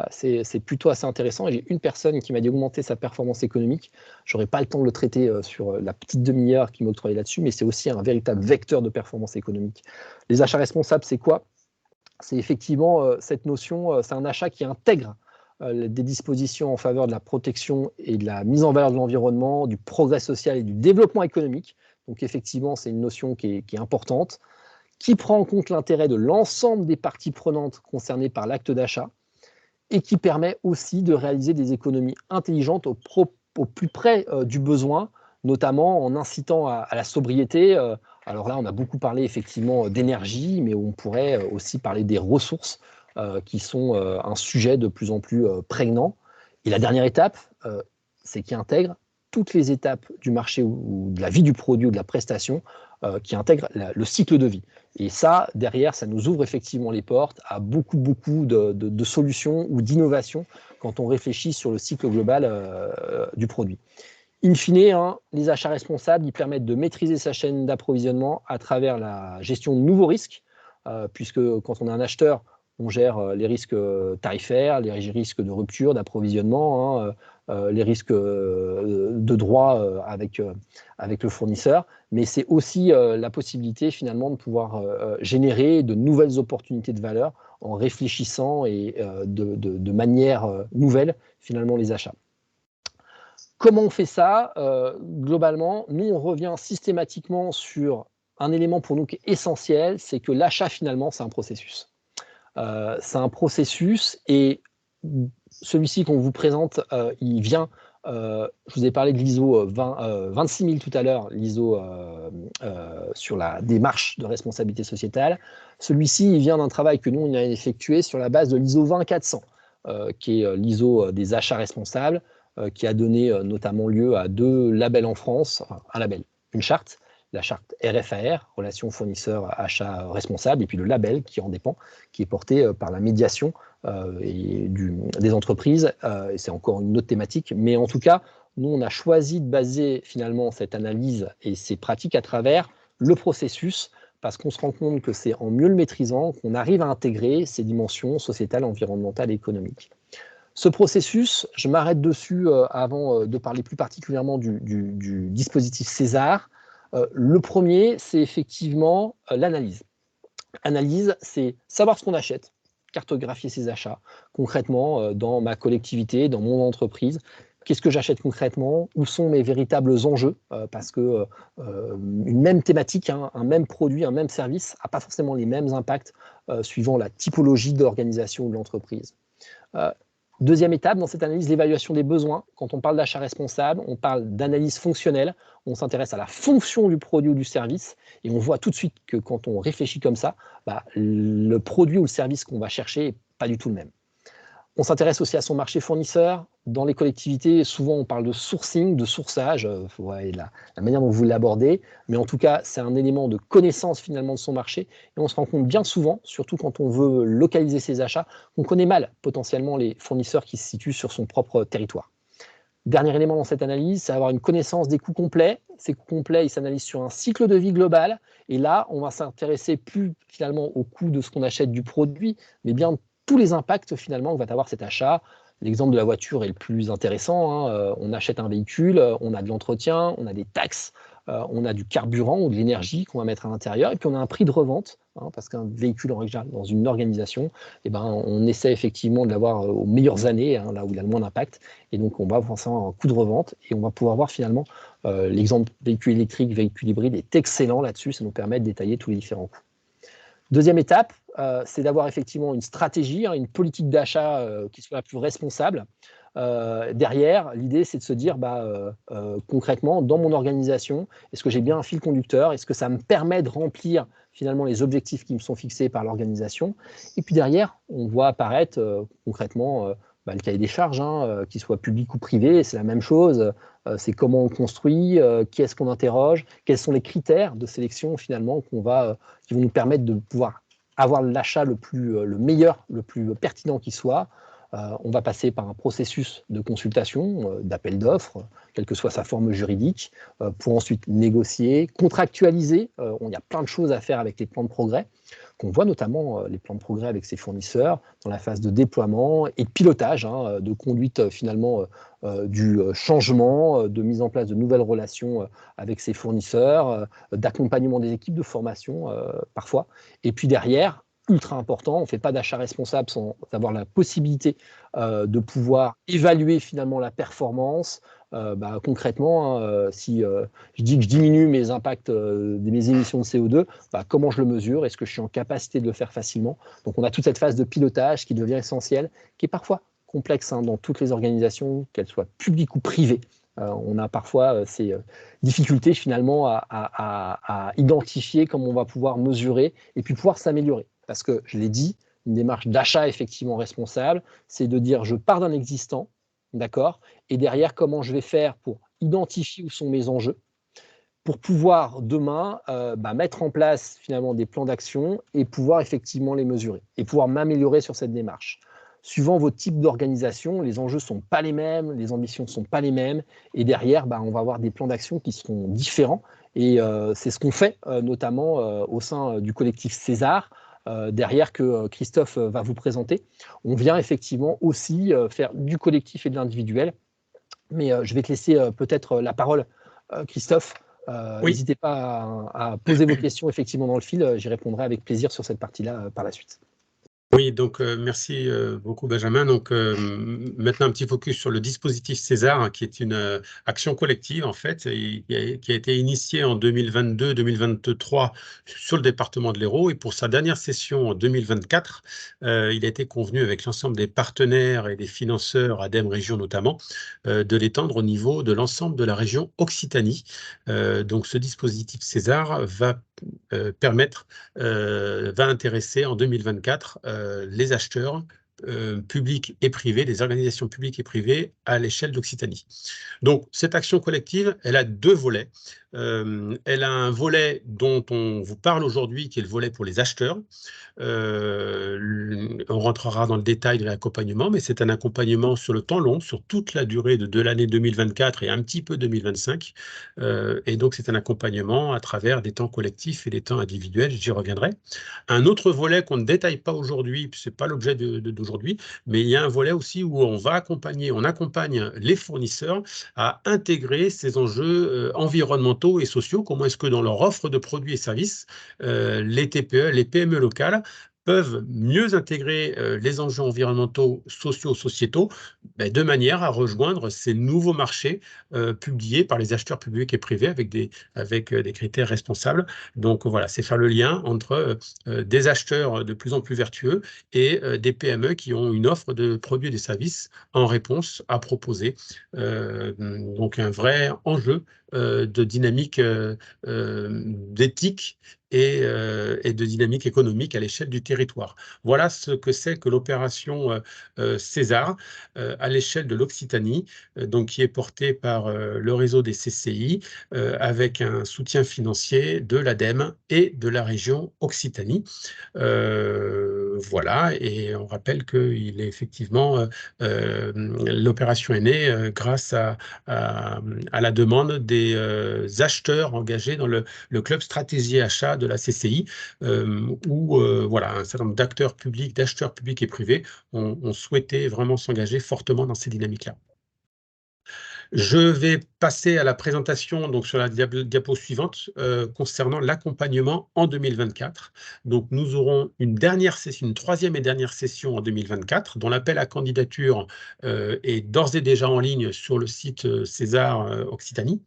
C'est plutôt assez intéressant. J'ai une personne qui m'a dit augmenter sa performance économique. Je n'aurai pas le temps de le traiter sur la petite demi-heure qui m'a octroyé là-dessus, mais c'est aussi un véritable vecteur de performance économique. Les achats responsables, c'est quoi? C'est effectivement cette notion, c'est un achat qui intègre des dispositions en faveur de la protection et de la mise en valeur de l'environnement, du progrès social et du développement économique. Donc effectivement, c'est une notion qui est importante, qui prend en compte l'intérêt de l'ensemble des parties prenantes concernées par l'acte d'achat et qui permet aussi de réaliser des économies intelligentes au plus près du besoin, notamment en incitant à la sobriété. Alors là, on a beaucoup parlé effectivement d'énergie, mais on pourrait aussi parler des ressources qui sont un sujet de plus en plus prégnant. Et la dernière étape, c'est qui intègre toutes les étapes du marché ou de la vie du produit ou de la prestation, qui intègre le cycle de vie. Et ça, derrière, ça nous ouvre effectivement les portes à beaucoup de solutions ou d'innovations quand on réfléchit sur le cycle global du produit. In fine, les achats responsables, ils permettent de maîtriser sa chaîne d'approvisionnement à travers la gestion de nouveaux risques, puisque quand on est un acheteur, on gère les risques tarifaires, les risques de rupture d'approvisionnement, les risques de droit avec le fournisseur, mais c'est aussi la possibilité finalement de pouvoir générer de nouvelles opportunités de valeur en réfléchissant et de manière nouvelle finalement les achats. Comment on fait ça? Globalement, nous on revient systématiquement sur un élément pour nous qui est essentiel, c'est que l'achat finalement c'est un processus. C'est un processus et celui-ci qu'on vous présente, il vient, je vous ai parlé de l'ISO 26000 tout à l'heure, l'ISO sur la démarche de responsabilité sociétale. Celui-ci, il vient d'un travail que nous, on a effectué sur la base de l'ISO 20400, qui est l'ISO des achats responsables. qui a donné notamment lieu à 2 labels en France, enfin, un label, une charte, la charte RFAR, Relations fournisseurs achats responsables, et puis le label qui en dépend, qui est porté par la médiation des entreprises. Et c'est encore une autre thématique, mais en tout cas, nous, on a choisi de baser finalement cette analyse et ces pratiques à travers le processus, parce qu'on se rend compte que c'est en mieux le maîtrisant qu'on arrive à intégrer ces dimensions sociétales, environnementales et économiques. Ce processus, je m'arrête dessus avant de parler plus particulièrement du dispositif César. Le premier, c'est effectivement l'analyse. Analyse, c'est savoir ce qu'on achète, cartographier ses achats concrètement dans ma collectivité, dans mon entreprise. Qu'est-ce que j'achète concrètement? Où sont mes véritables enjeux? Parce que une même thématique, hein, un même produit, un même service n'a pas forcément les mêmes impacts suivant la typologie de l'organisation ou de l'entreprise. Deuxième étape dans cette analyse, l'évaluation des besoins. Quand on parle d'achat responsable, on parle d'analyse fonctionnelle. On s'intéresse à la fonction du produit ou du service et on voit tout de suite que quand on réfléchit comme ça, le produit ou le service qu'on va chercher n'est pas du tout le même. On s'intéresse aussi à son marché fournisseur. Dans les collectivités, souvent on parle de sourcing, de sourçage, la manière dont vous l'abordez, mais en tout cas c'est un élément de connaissance finalement de son marché, et on se rend compte bien souvent, surtout quand on veut localiser ses achats, qu'on connaît mal potentiellement les fournisseurs qui se situent sur son propre territoire. Dernier élément dans cette analyse, c'est avoir une connaissance des coûts complets. Ces coûts complets, ils s'analysent sur un cycle de vie global, et là on va s'intéresser plus finalement au coût de ce qu'on achète du produit, mais bien tous les impacts finalement que va avoir cet achat. L'exemple de la voiture est le plus intéressant, hein. On achète un véhicule, on a de l'entretien, on a des taxes, on a du carburant ou de l'énergie qu'on va mettre à l'intérieur, et puis on a un prix de revente, hein, parce qu'un véhicule en règle générale, dans une organisation, on essaie effectivement de l'avoir aux meilleures années, hein, là où il a le moins d'impact, et donc on va forcément un coût de revente, et on va pouvoir voir finalement l'exemple véhicule électrique, véhicule hybride est excellent là-dessus, ça nous permet de détailler tous les différents coûts. Deuxième étape, c'est d'avoir effectivement une stratégie, hein, une politique d'achat qui soit la plus responsable. Derrière, l'idée, c'est de se dire concrètement, dans mon organisation, est-ce que j'ai bien un fil conducteur? Est-ce que ça me permet de remplir finalement les objectifs qui me sont fixés par l'organisation? Et puis derrière, on voit apparaître concrètement le cahier des charges, hein, qu'il soit public ou privé, c'est la même chose. C'est comment on construit, qui est-ce qu'on interroge, quels sont les critères de sélection finalement qui vont nous permettre de pouvoir avoir l'achat le meilleur, le plus pertinent qui soit. On va passer par un processus de consultation, d'appel d'offres, quelle que soit sa forme juridique, pour ensuite négocier, contractualiser. Il y a plein de choses à faire avec les plans de progrès, qu'on voit notamment les plans de progrès avec ses fournisseurs dans la phase de déploiement et de pilotage, hein, de conduite finalement du changement, de mise en place de nouvelles relations avec ses fournisseurs, d'accompagnement des équipes, de formation parfois. Et puis derrière, ultra important, on ne fait pas d'achat responsable sans avoir la possibilité de pouvoir évaluer finalement la performance. Concrètement, hein, si je dis que je diminue mes impacts de mes émissions de CO2, comment je le mesure? Est-ce que je suis en capacité de le faire facilement? Donc on a toute cette phase de pilotage qui devient essentielle, qui est parfois complexe, hein, dans toutes les organisations, qu'elles soient publiques ou privées. On a parfois ces difficultés finalement à identifier comment on va pouvoir mesurer et puis pouvoir s'améliorer. Parce que, je l'ai dit, une démarche d'achat effectivement responsable, c'est de dire je pars d'un existant, d'accord, et derrière comment je vais faire pour identifier où sont mes enjeux, pour pouvoir demain mettre en place finalement des plans d'action et pouvoir effectivement les mesurer et pouvoir m'améliorer sur cette démarche. Suivant votre type d'organisation, les enjeux ne sont pas les mêmes, les ambitions ne sont pas les mêmes, et derrière, on va avoir des plans d'action qui seront différents, et c'est ce qu'on fait notamment au sein du collectif César, derrière que Christophe va vous présenter. On vient effectivement aussi faire du collectif et de l'individuel, mais je vais te laisser peut-être la parole, Christophe. Oui. N'hésitez pas à poser vos questions effectivement dans le fil, j'y répondrai avec plaisir sur cette partie-là par la suite. Oui, donc merci beaucoup Benjamin. Donc maintenant un petit focus sur le dispositif César, hein, qui est une action collective en fait, qui a été initiée en 2022-2023 sur le département de l'Hérault, et pour sa dernière session en 2024, il a été convenu avec l'ensemble des partenaires et des financeurs, ADEME Région notamment, de l'étendre au niveau de l'ensemble de la région Occitanie. Donc ce dispositif César va intéresser en 2024 les acheteurs publiques et privées, des organisations publiques et privées à l'échelle d'Occitanie. Donc, cette action collective, elle a deux volets. Elle a un volet dont on vous parle aujourd'hui, qui est le volet pour les acheteurs. On rentrera dans le détail de l'accompagnement, mais c'est un accompagnement sur le temps long, sur toute la durée de l'année 2024 et un petit peu 2025. Et donc, c'est un accompagnement à travers des temps collectifs et des temps individuels, j'y reviendrai. Un autre volet qu'on ne détaille pas aujourd'hui, ce n'est pas l'objet d'aujourd'hui, mais il y a un volet aussi où on accompagne les fournisseurs à intégrer ces enjeux environnementaux et sociaux. Comment est-ce que dans leur offre de produits et services, les TPE, les PME locales peuvent mieux intégrer les enjeux environnementaux, sociaux, sociétaux, de manière à rejoindre ces nouveaux marchés publiés par les acheteurs publics et privés avec des critères responsables. Donc voilà, c'est faire le lien entre des acheteurs de plus en plus vertueux et des PME qui ont une offre de produits et de services en réponse à proposer. Donc un vrai enjeu de dynamique d'éthique et de dynamique économique à l'échelle du territoire. Voilà ce que c'est que l'opération César à l'échelle de l'Occitanie, donc qui est portée par le réseau des CCI avec un soutien financier de l'ADEME et de la région Occitanie. Voilà, et on rappelle qu'il est effectivement, l'opération est née grâce à la demande des acheteurs engagés dans le club stratégie achat de la CCI, où voilà, un certain nombre d'acteurs publics, d'acheteurs publics et privés ont souhaité vraiment s'engager fortement dans ces dynamiques-là. Je vais passer à la présentation donc, sur la diapo suivante concernant l'accompagnement en 2024. Donc, nous aurons une troisième et dernière session en 2024, dont l'appel à candidature est d'ores et déjà en ligne sur le site César Occitanie.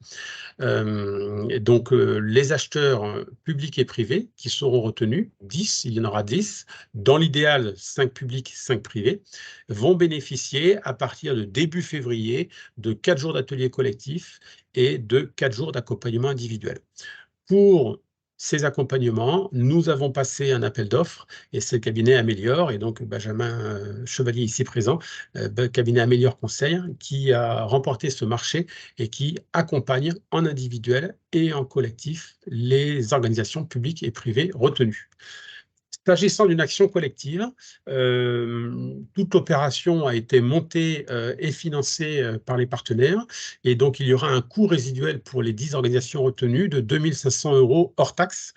Donc, les acheteurs publics et privés qui seront retenus, 10, il y en aura 10, dans l'idéal 5 publics, 5 privés, vont bénéficier à partir de début février de 4 jours d'ateliers collectifs et de 4 jours d'accompagnement individuel. Pour ces accompagnements, nous avons passé un appel d'offres et c'est le cabinet Améliore, et donc Benjamin Chevalier ici présent, cabinet Améliore Conseil, qui a remporté ce marché et qui accompagne en individuel et en collectif les organisations publiques et privées retenues. S'agissant d'une action collective, toute l'opération a été montée et financée par les partenaires, et donc il y aura un coût résiduel pour les 10 organisations retenues de 2 500 € hors taxe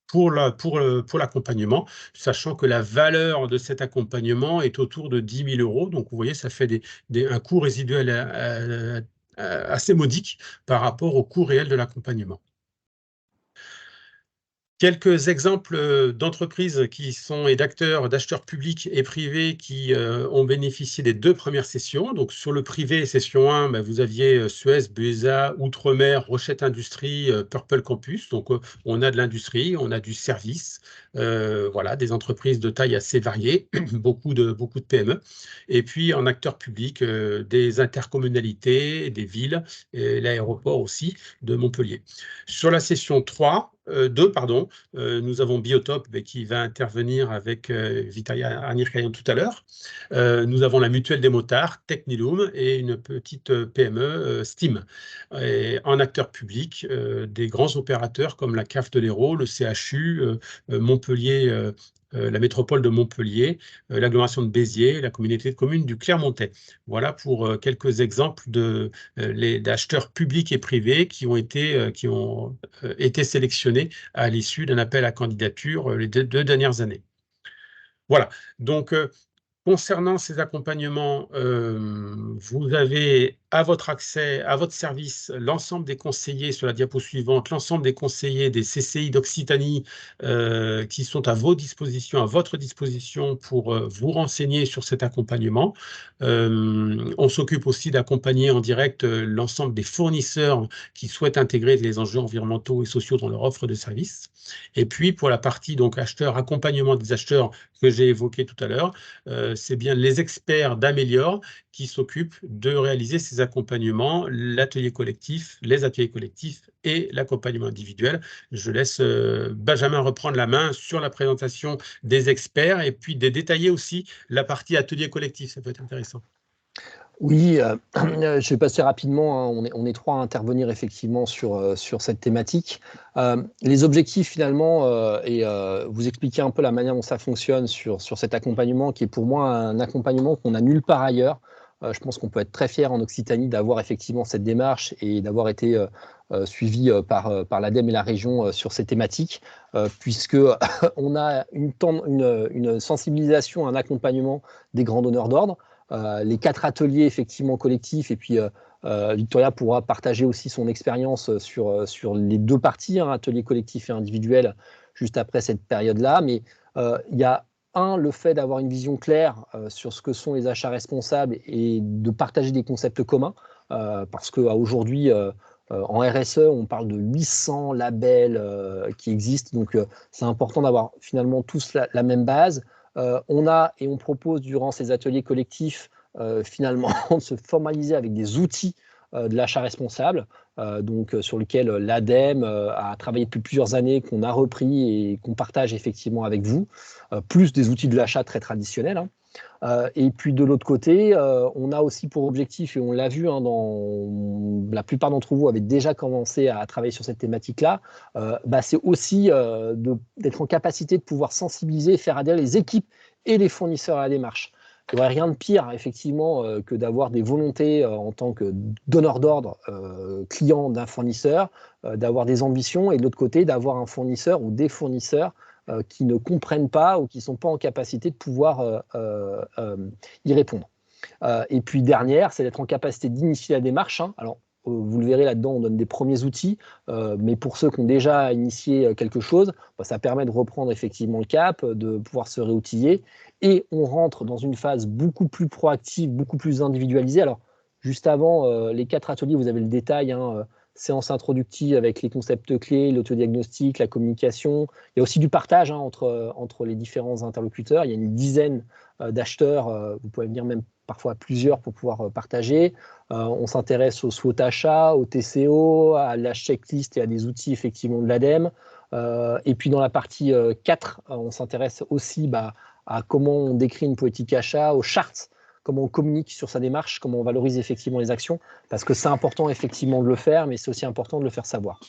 pour l'accompagnement, sachant que la valeur de cet accompagnement est autour de 10 000 €. Donc vous voyez, ça fait un coût résiduel assez modique par rapport au coût réel de l'accompagnement. Quelques exemples d'entreprises et d'acheteurs publics et privés qui ont bénéficié des 2 premières sessions. Donc, sur le privé, session 1, vous aviez Suez, Buesa, Outre-mer, Rochette Industrie, Purple Campus. Donc, on a de l'industrie, on a du service, voilà, des entreprises de taille assez variée, beaucoup de PME. Et puis, en acteurs publics, des intercommunalités, des villes, et l'aéroport aussi de Montpellier. Sur la session 2, nous avons Biotope qui va intervenir avec Vitalia Anirkayan tout à l'heure. Nous avons la Mutuelle des Motards, Technilum et une petite PME, Steam. Et en acteurs publics, des grands opérateurs comme la CAF de l'Hérault, le CHU, Montpellier, la métropole de Montpellier, l'agglomération de Béziers, la communauté de communes du Clermontais. Voilà pour quelques exemples d'acheteurs publics et privés qui ont été sélectionnés à l'issue d'un appel à candidature les 2 dernières années. Voilà, donc concernant ces accompagnements, vous avez à votre service l'ensemble des conseillers sur la diapo suivante, l'ensemble des conseillers des CCI d'Occitanie qui sont à votre disposition pour vous renseigner sur cet accompagnement. On s'occupe aussi d'accompagner en direct l'ensemble des fournisseurs qui souhaitent intégrer les enjeux environnementaux et sociaux dans leur offre de services. Et puis pour la partie donc accompagnement des acheteurs que j'ai évoqué tout à l'heure, c'est bien les experts d'Améliore qui s'occupe de réaliser ces accompagnements, l'atelier collectif, les ateliers collectifs et l'accompagnement individuel. Je laisse Benjamin reprendre la main sur la présentation des experts et puis de détailler aussi la partie atelier collectif, ça peut être intéressant. Oui, je vais passer rapidement, hein. On est 3 à intervenir effectivement sur cette thématique. Les objectifs finalement, vous expliquer un peu la manière dont ça fonctionne sur cet accompagnement qui est pour moi un accompagnement qu'on n'a nulle part ailleurs. Je pense qu'on peut être très fier en Occitanie d'avoir effectivement cette démarche et d'avoir été suivi par l'ADEME et la région sur ces thématiques, puisque on a une sensibilisation, un accompagnement des grands donneurs d'ordre. Les 4 ateliers effectivement collectifs et puis Victoria pourra partager aussi son expérience sur les 2 parties, hein, atelier collectif et individuel, juste après cette période-là. Mais il y a le fait d'avoir une vision claire sur ce que sont les achats responsables et de partager des concepts communs, parce qu'aujourd'hui, en RSE, on parle de 800 labels qui existent, donc c'est important d'avoir finalement tous la même base. On propose durant ces ateliers collectifs finalement de se formaliser avec des outils de l'achat responsable, sur lequel l'ADEME a travaillé depuis plusieurs années, qu'on a repris et qu'on partage effectivement avec vous, plus des outils de l'achat très traditionnels, hein. Et puis de l'autre côté, on a aussi pour objectif, et on l'a vu, hein, la plupart d'entre vous avaient déjà commencé à travailler sur cette thématique-là, c'est aussi d'être en capacité de pouvoir sensibiliser et faire adhérer les équipes et les fournisseurs à la démarche. Il n'y aurait rien de pire, effectivement, que d'avoir des volontés en tant que donneur d'ordre, client d'un fournisseur, d'avoir des ambitions, et de l'autre côté, d'avoir un fournisseur ou des fournisseurs qui ne comprennent pas ou qui ne sont pas en capacité de pouvoir y répondre. Et puis dernière, c'est d'être en capacité d'initier la démarche, hein. Alors, vous le verrez là-dedans, on donne des premiers outils, mais pour ceux qui ont déjà initié quelque chose, ça permet de reprendre effectivement le cap, de pouvoir se réoutiller, et on rentre dans une phase beaucoup plus proactive, beaucoup plus individualisée. Alors, juste avant, les 4 ateliers, vous avez le détail, hein, séance introductive avec les concepts clés, l'autodiagnostic, la communication. Il y a aussi du partage, hein, entre les différents interlocuteurs. Il y a une dizaine d'acheteurs, vous pouvez venir même parfois à plusieurs pour pouvoir partager. On s'intéresse au SWOT achat, au TCO, à la checklist et à des outils effectivement de l'ADEME. Et puis dans la partie 4, on s'intéresse aussi à comment on décrit une politique achat, aux chartes, comment on communique sur sa démarche, comment on valorise effectivement les actions, parce que c'est important effectivement de le faire, mais c'est aussi important de le faire savoir.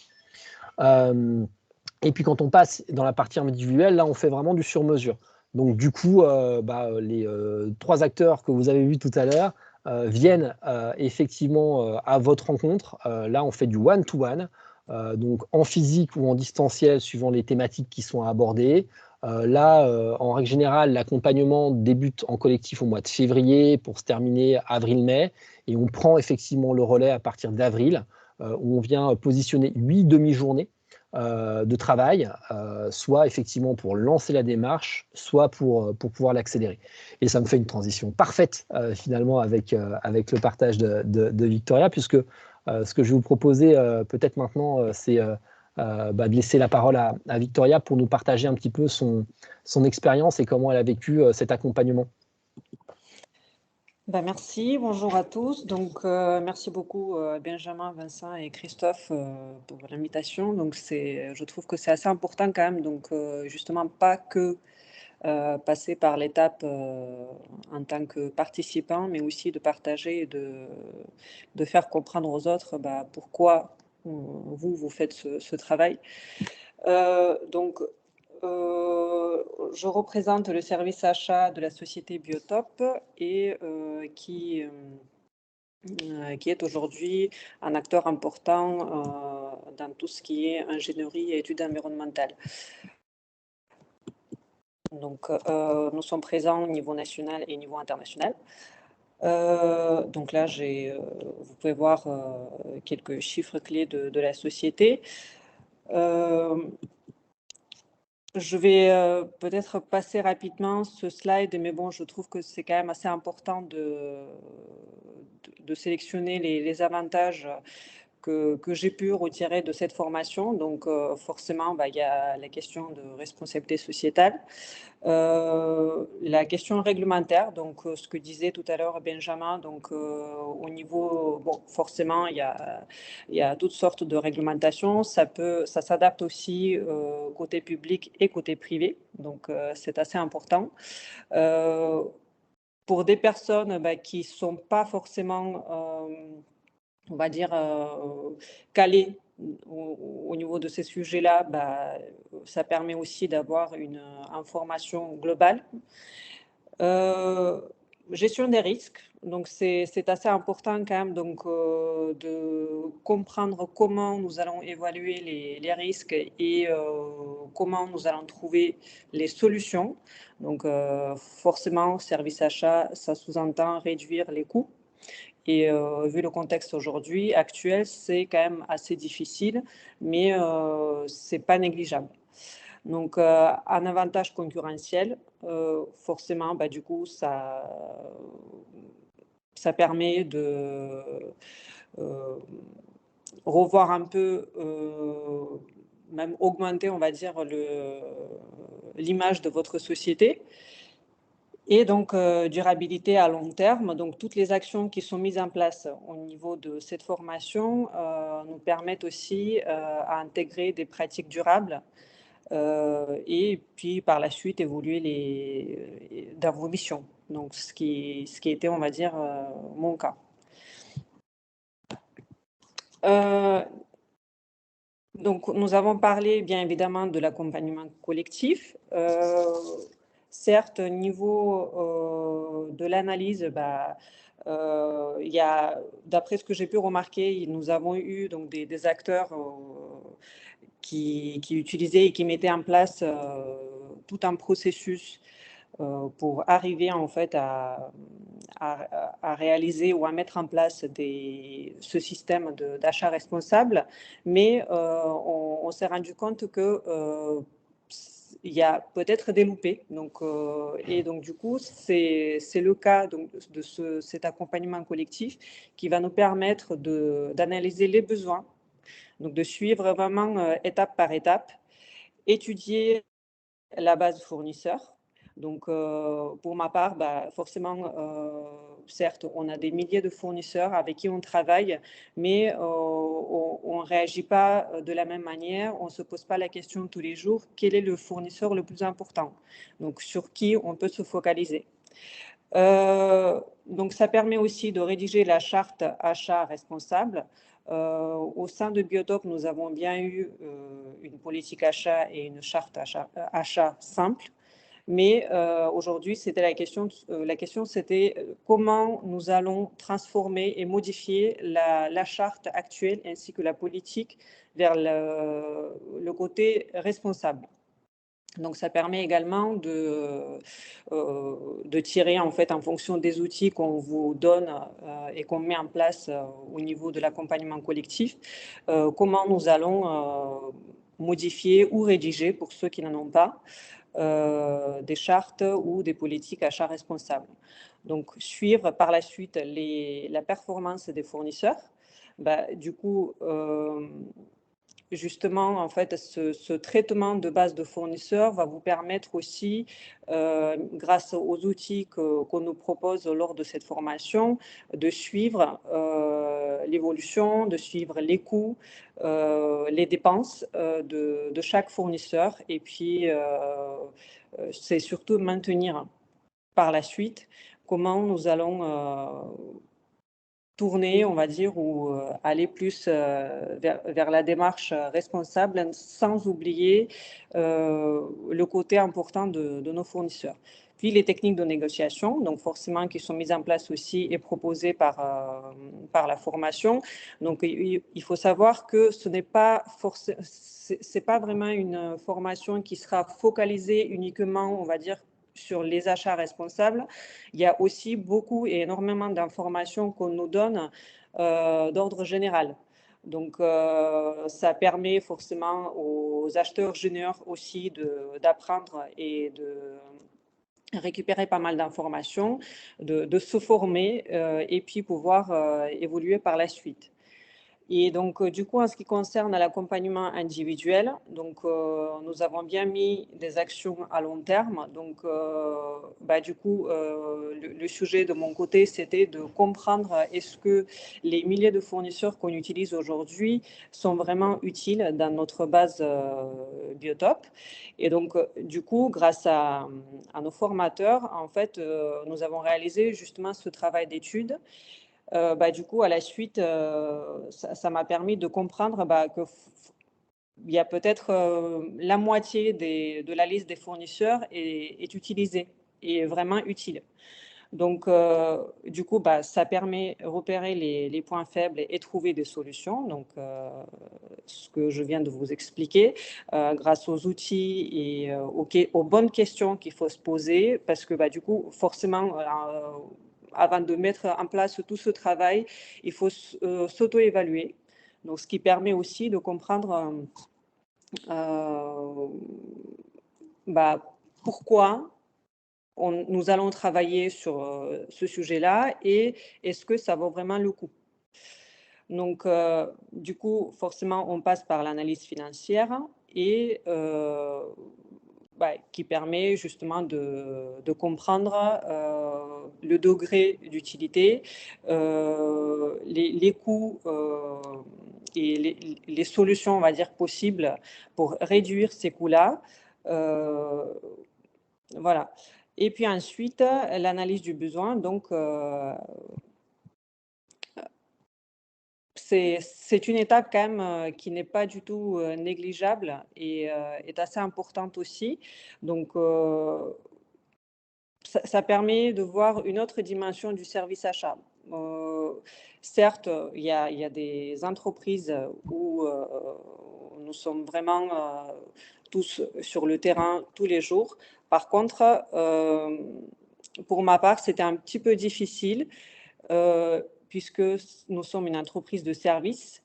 Et puis quand on passe dans la partie individuelle, là on fait vraiment du sur-mesure. Donc du coup, les 3 acteurs que vous avez vus tout à l'heure viennent effectivement à votre rencontre. Là on fait du one-to-one, donc en physique ou en distanciel suivant les thématiques qui sont abordées. En règle générale, l'accompagnement débute en collectif au mois de février pour se terminer avril-mai, et on prend effectivement le relais à partir d'avril, où on vient positionner 8 demi-journées de travail, soit effectivement pour lancer la démarche, soit pour pouvoir l'accélérer. Et ça me fait une transition parfaite finalement avec le partage de Victoria, puisque ce que je vais vous proposer peut-être maintenant, c'est de laisser la parole à Victoria pour nous partager un petit peu son expérience et comment elle a vécu cet accompagnement. Merci, bonjour à tous. Donc, merci beaucoup Benjamin, Vincent et Christophe pour l'invitation. Donc, je trouve que c'est assez important quand même, donc justement pas que passer par l'étape en tant que participant, mais aussi de partager et de faire comprendre aux autres pourquoi vous faites ce travail. Je représente le service achat de la société Biotop et qui est aujourd'hui un acteur important dans tout ce qui est ingénierie et études environnementales. Donc, nous sommes présents au niveau national et au niveau international. Donc là, vous pouvez voir quelques chiffres clés de la société. Je vais peut-être passer rapidement ce slide, mais bon, je trouve que c'est quand même assez important de sélectionner les avantages que j'ai pu retirer de cette formation. Donc, forcément, il y a la question de responsabilité sociétale, la question réglementaire, donc ce que disait tout à l'heure Benjamin, donc au niveau, bon, forcément, il y a toutes sortes de réglementations, ça s'adapte aussi côté public et côté privé, donc c'est assez important. Pour des personnes qui ne sont pas forcément, on va dire, calées au niveau de ces sujets-là, ça permet aussi d'avoir une information globale. Gestion des risques, donc c'est assez important quand même donc, de comprendre comment nous allons évaluer les risques et comment nous allons trouver les solutions. Donc forcément, service achat, ça sous-entend réduire les coûts. Et vu le contexte aujourd'hui actuel, c'est quand même assez difficile, mais c'est pas négligeable. Donc, un avantage concurrentiel, forcément, du coup, ça permet de revoir un peu, même augmenter, on va dire, l'image de votre société. Et donc, durabilité à long terme. Donc, toutes les actions qui sont mises en place au niveau de cette formation nous permettent aussi à intégrer des pratiques durables et puis par la suite évoluer dans vos missions. Donc, ce qui était, on va dire, mon cas. Donc, nous avons parlé bien évidemment de l'accompagnement collectif. Certes, au niveau de l'analyse, il y a, d'après ce que j'ai pu remarquer, nous avons eu donc des acteurs qui utilisaient et qui mettaient en place tout un processus pour arriver en fait à réaliser ou à mettre en place ce système d'achat responsable, mais on s'est rendu compte que il y a peut-être des loupés. Donc, et donc, du coup, c'est le cas donc, de cet accompagnement collectif qui va nous permettre d'analyser les besoins, donc de suivre vraiment étape par étape, étudier la base fournisseur. Donc, pour ma part, forcément, certes, on a des milliers de fournisseurs avec qui on travaille, mais on ne réagit pas de la même manière, on ne se pose pas la question tous les jours, quel est le fournisseur le plus important? Donc, sur qui on peut se focaliser. Donc, ça permet aussi de rédiger la charte achat responsable. Au sein de Biotope, nous avons bien eu une politique achat et une charte achat simple. Mais aujourd'hui, c'était la question c'était comment nous allons transformer et modifier la charte actuelle ainsi que la politique vers le côté responsable. Donc, ça permet également de tirer en fait en fonction des outils qu'on vous donne et qu'on met en place au niveau de l'accompagnement collectif, comment nous allons modifier ou rédiger, pour ceux qui n'en ont pas, des chartes ou des politiques achats responsables. Donc, suivre par la suite la performance des fournisseurs. Du coup, justement, en fait, ce traitement de base de fournisseurs va vous permettre aussi, grâce aux outils qu'on nous propose lors de cette formation, de suivre l'évolution, de suivre les coûts, les dépenses de chaque fournisseur. Et puis, c'est surtout maintenir par la suite comment nous allons tourner, on va dire, ou aller plus vers la démarche responsable sans oublier le côté important de nos fournisseurs. Puis les techniques de négociation, donc forcément qui sont mises en place aussi et proposées par la formation. Donc il faut savoir que ce n'est pas c'est pas vraiment une formation qui sera focalisée uniquement, on va dire, sur les achats responsables. Il y a aussi beaucoup et énormément d'informations qu'on nous donne d'ordre général. Donc, ça permet forcément aux acheteurs juniors aussi d'apprendre et de récupérer pas mal d'informations, de se former et puis pouvoir évoluer par la suite. Et donc, du coup, en ce qui concerne l'accompagnement individuel, donc, nous avons bien mis des actions à long terme. Donc, du coup, le sujet de mon côté, c'était de comprendre est-ce que les milliers de fournisseurs qu'on utilise aujourd'hui sont vraiment utiles dans notre base Biotope. Et donc, du coup, grâce à nos formateurs, en fait, nous avons réalisé justement ce travail d'étude. Du coup, à la suite, ça m'a permis de comprendre que il y a peut-être la moitié de la liste des fournisseurs est utilisée et vraiment utile. Donc, du coup, ça permet de repérer les points faibles et trouver des solutions. Donc, ce que je viens de vous expliquer, grâce aux outils et aux bonnes questions qu'il faut se poser, parce que du coup, forcément, avant de mettre en place tout ce travail, il faut s'auto-évaluer. Donc, ce qui permet aussi de comprendre pourquoi nous allons travailler sur ce sujet-là et est-ce que ça vaut vraiment le coup. Donc, du coup, forcément, on passe par l'analyse financière et qui permet justement de comprendre le degré d'utilité, les coûts et les solutions, on va dire, possibles pour réduire ces coûts-là. Voilà. Et puis ensuite, l'analyse du besoin. Donc, c'est une étape quand même qui n'est pas du tout négligeable et est assez importante aussi. Donc, ça permet de voir une autre dimension du service achat. Certes, il y a des entreprises où nous sommes vraiment tous sur le terrain tous les jours. Par contre, pour ma part, c'était un petit peu difficile puisque nous sommes une entreprise de service,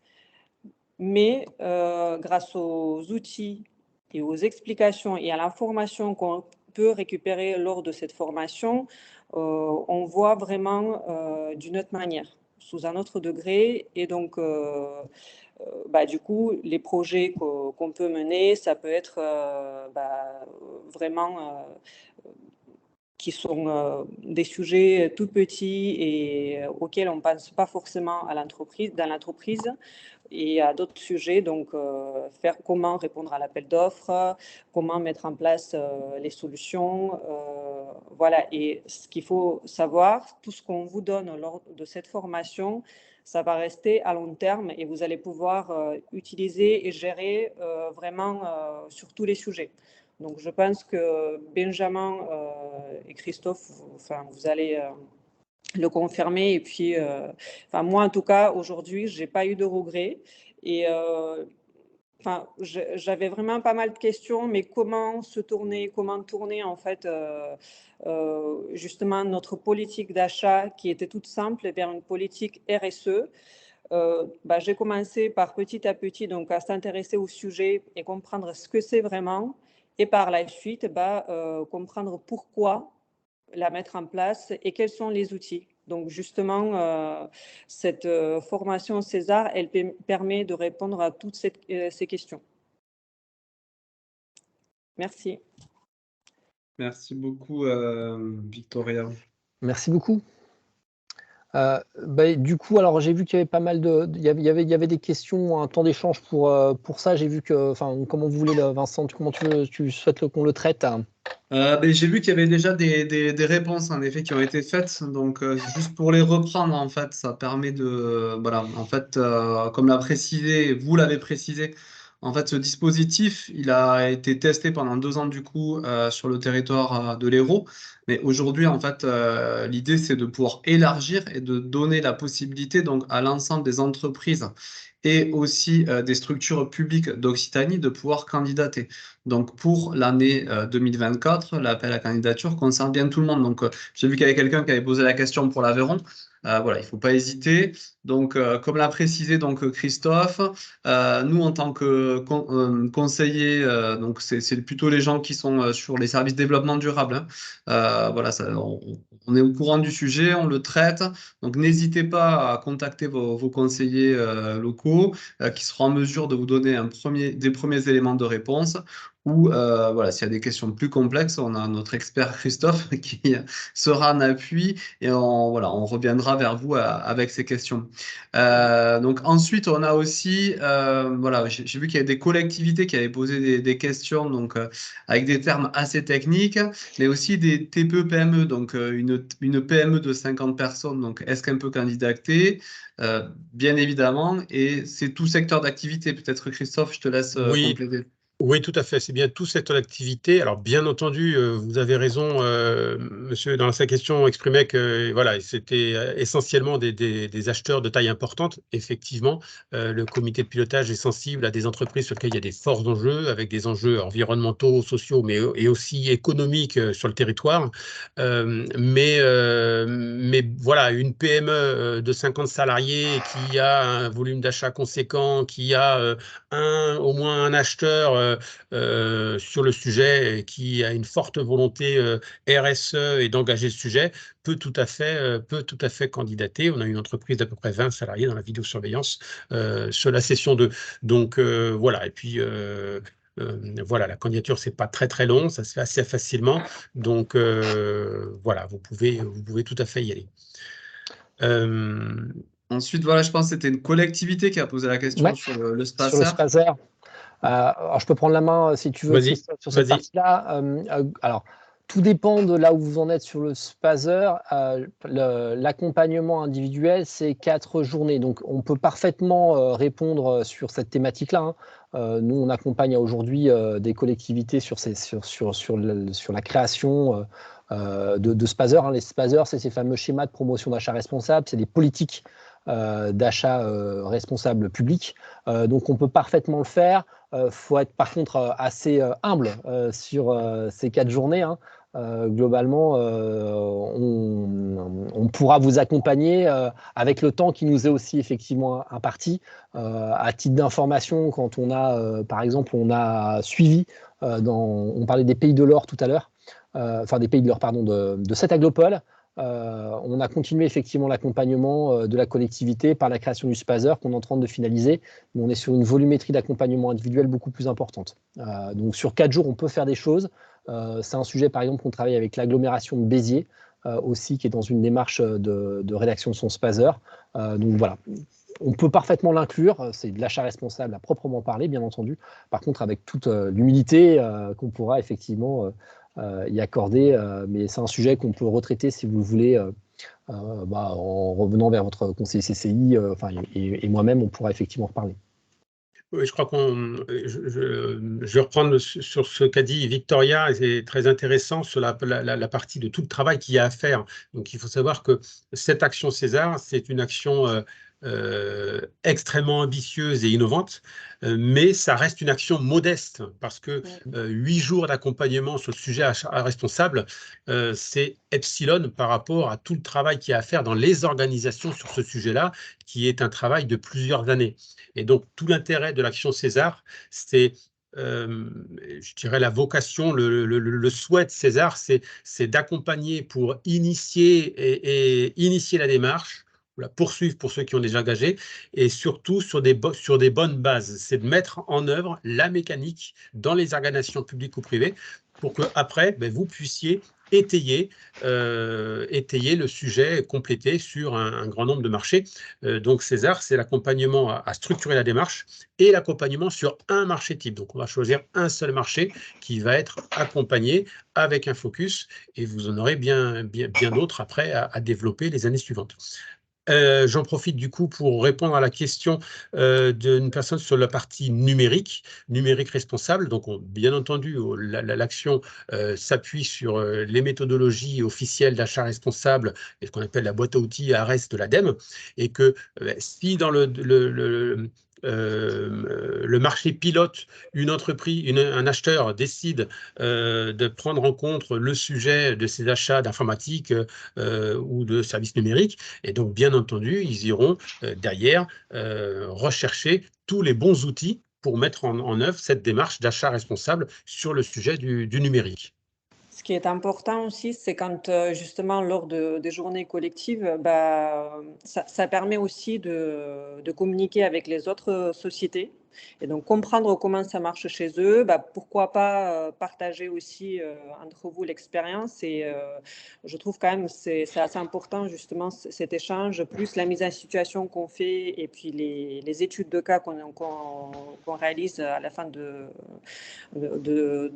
mais grâce aux outils et aux explications et à l'information qu'on peut récupérer lors de cette formation, on voit vraiment d'une autre manière, sous un autre degré. Et donc, du coup, les projets qu'on peut mener, ça peut être vraiment qui sont des sujets tout petits et auxquels on ne pense pas forcément dans l'entreprise et à d'autres sujets, donc faire comment répondre à l'appel d'offres, comment mettre en place les solutions, voilà. Et ce qu'il faut savoir, tout ce qu'on vous donne lors de cette formation, ça va rester à long terme et vous allez pouvoir utiliser et gérer vraiment sur tous les sujets. Donc, je pense que Benjamin et Christophe, vous allez le confirmer. Et puis, moi, en tout cas, aujourd'hui, je n'ai pas eu de regrets. Et j'avais vraiment pas mal de questions, mais comment tourner, en fait, justement, notre politique d'achat qui était toute simple vers une politique RSE. J'ai commencé par petit à petit donc à s'intéresser au sujet et comprendre ce que c'est vraiment et par la suite comprendre pourquoi la mettre en place et quels sont les outils. Donc justement, cette formation César, elle permet de répondre à toutes ces questions. Merci. Merci beaucoup, Victoria. Merci beaucoup. Du coup, alors j'ai vu qu'il y avait pas mal il y avait des questions, un temps d'échange pour ça. J'ai vu que, comment vous voulez, Vincent, comment tu souhaites qu'on le traite? J'ai vu qu'il y avait déjà des réponses en effet qui ont été faites, donc juste pour les reprendre en fait, ça permet de voilà en fait comme vous l'avez précisé, en fait ce dispositif il a été testé pendant 2 ans du coup sur le territoire de l'Hérault, mais aujourd'hui en fait l'idée c'est de pouvoir élargir et de donner la possibilité donc à l'ensemble des entreprises et aussi des structures publiques d'Occitanie de pouvoir candidater. Donc pour l'année 2024, l'appel à candidature concerne bien tout le monde. Donc j'ai vu qu'il y avait quelqu'un qui avait posé la question pour l'Aveyron. Voilà, il ne faut pas hésiter. Donc, comme l'a précisé donc Christophe, nous en tant que conseillers, donc c'est plutôt les gens qui sont sur les services développement durable, hein. Voilà, on est au courant du sujet, on le traite. Donc, n'hésitez pas à contacter vos conseillers locaux qui seront en mesure de vous donner des premiers éléments de réponse. Ou voilà, s'il y a des questions plus complexes, on a notre expert Christophe qui sera en appui et voilà, on reviendra vers vous avec ces questions. Donc ensuite, on a aussi, voilà, j'ai vu qu'il y avait des collectivités qui avaient posé des questions donc, avec des termes assez techniques, mais aussi des TPE-PME, donc une PME de 50 personnes, donc est-ce qu'elle peut candidater? Bien évidemment, et c'est tout secteur d'activité. Peut-être Christophe, je te laisse Oui, compléter. oui, tout à fait. C'est bien tout secteur d'activité. Alors, bien entendu, vous avez raison, monsieur, dans sa question, exprimait que voilà, c'était essentiellement des acheteurs de taille importante. Effectivement, le comité de pilotage est sensible à des entreprises sur lesquelles il y a des forts enjeux, avec des enjeux environnementaux, sociaux, et aussi économiques sur le territoire. Mais voilà, une PME de 50 salariés qui a un volume d'achat conséquent, qui a au moins un acheteur sur le sujet et qui a une forte volonté RSE et d'engager le sujet, peut tout à fait candidater. On a une entreprise d'à peu près 20 salariés dans la vidéosurveillance sur la session 2. Donc voilà, et puis voilà, la candidature, c'est pas très très long, ça se fait assez facilement. Donc voilà, vous pouvez tout à fait y aller. Ensuite, voilà, je pense que c'était une collectivité qui a posé la question Ouais, sur le sur le SPACER. Spacer. Alors, je peux prendre la main si tu veux, Vas-y, Christophe, sur cette vas-y. partie-là. Alors, tout dépend de là où vous en êtes sur le Spacer. L'accompagnement individuel, c'est 4 journées. Donc, on peut parfaitement répondre sur cette thématique-là, hein. Nous, on accompagne aujourd'hui des collectivités sur la création de Spacer, hein. Les Spacer, c'est ces fameux schémas de promotion d'achat responsable, c'est des politiques d'achat responsable public. Donc, on peut parfaitement le faire. Faut être par contre assez humble sur ces 4 journées, hein. Globalement, on pourra vous accompagner avec le temps qui nous est aussi effectivement imparti. À titre d'information, quand on a, par exemple, on a suivi, on parlait des pays de l'or tout à l'heure, enfin des pays de l'or, pardon, de cette aglopole. On a continué effectivement l'accompagnement de la collectivité par la création du Spacer qu'on est en train de finaliser, mais on est sur une volumétrie d'accompagnement individuel beaucoup plus importante. Donc sur 4 jours, on peut faire des choses. C'est un sujet, par exemple, qu'on travaille avec l'agglomération de Béziers aussi, qui est dans une démarche de rédaction de son Spacer. Donc voilà, on peut parfaitement l'inclure. C'est de l'achat responsable à proprement parler, bien entendu. Par contre, avec toute l'humilité qu'on pourra effectivement y accorder. Mais c'est un sujet qu'on peut retraiter si vous le voulais en revenant vers votre conseiller CCI et moi-même, on pourra effectivement reparler. Oui, je crois je vais reprendre sur ce qu'a dit Victoria, et c'est très intéressant sur la partie de tout le travail qu'il y a à faire. Donc, il faut savoir que cette action César, c'est une action extrêmement ambitieuse et innovante, mais ça reste une action modeste parce que 8 jours d'accompagnement sur le sujet achat responsable, c'est epsilon par rapport à tout le travail qu'il y a à faire dans les organisations sur ce sujet-là, qui est un travail de plusieurs années. Et donc, tout l'intérêt de l'action César, c'est, je dirais, la vocation, le souhait de César, c'est d'accompagner pour initier et initier la démarche, la poursuivre pour ceux qui ont déjà engagé, et surtout sur des bonnes bases. C'est de mettre en œuvre la mécanique dans les organisations publiques ou privées pour que après, vous puissiez étayer le sujet complété sur un grand nombre de marchés. Donc César, c'est l'accompagnement à structurer la démarche et l'accompagnement sur un marché type. Donc on va choisir un seul marché qui va être accompagné avec un focus, et vous en aurez bien d'autres après à développer les années suivantes. J'en profite du coup pour répondre à la question d'une personne sur la partie numérique responsable. Donc, bien entendu, l'action s'appuie sur les méthodologies officielles d'achat responsable et ce qu'on appelle la boîte à outils ARES de l'ADEME, et que si dans le marché pilote, une entreprise, un acheteur décide de prendre en compte le sujet de ses achats d'informatique ou de services numériques. Et donc, bien entendu, ils iront derrière rechercher tous les bons outils pour mettre en œuvre cette démarche d'achat responsable sur le sujet du numérique. Ce qui est important aussi, c'est quand justement lors des journées collectives, ça permet aussi de communiquer avec les autres sociétés et donc comprendre comment ça marche chez eux. Pourquoi pas partager aussi entre vous l'expérience et je trouve quand même c'est assez important justement cet échange, plus la mise en situation qu'on fait et puis les études de cas qu'on réalise à la fin des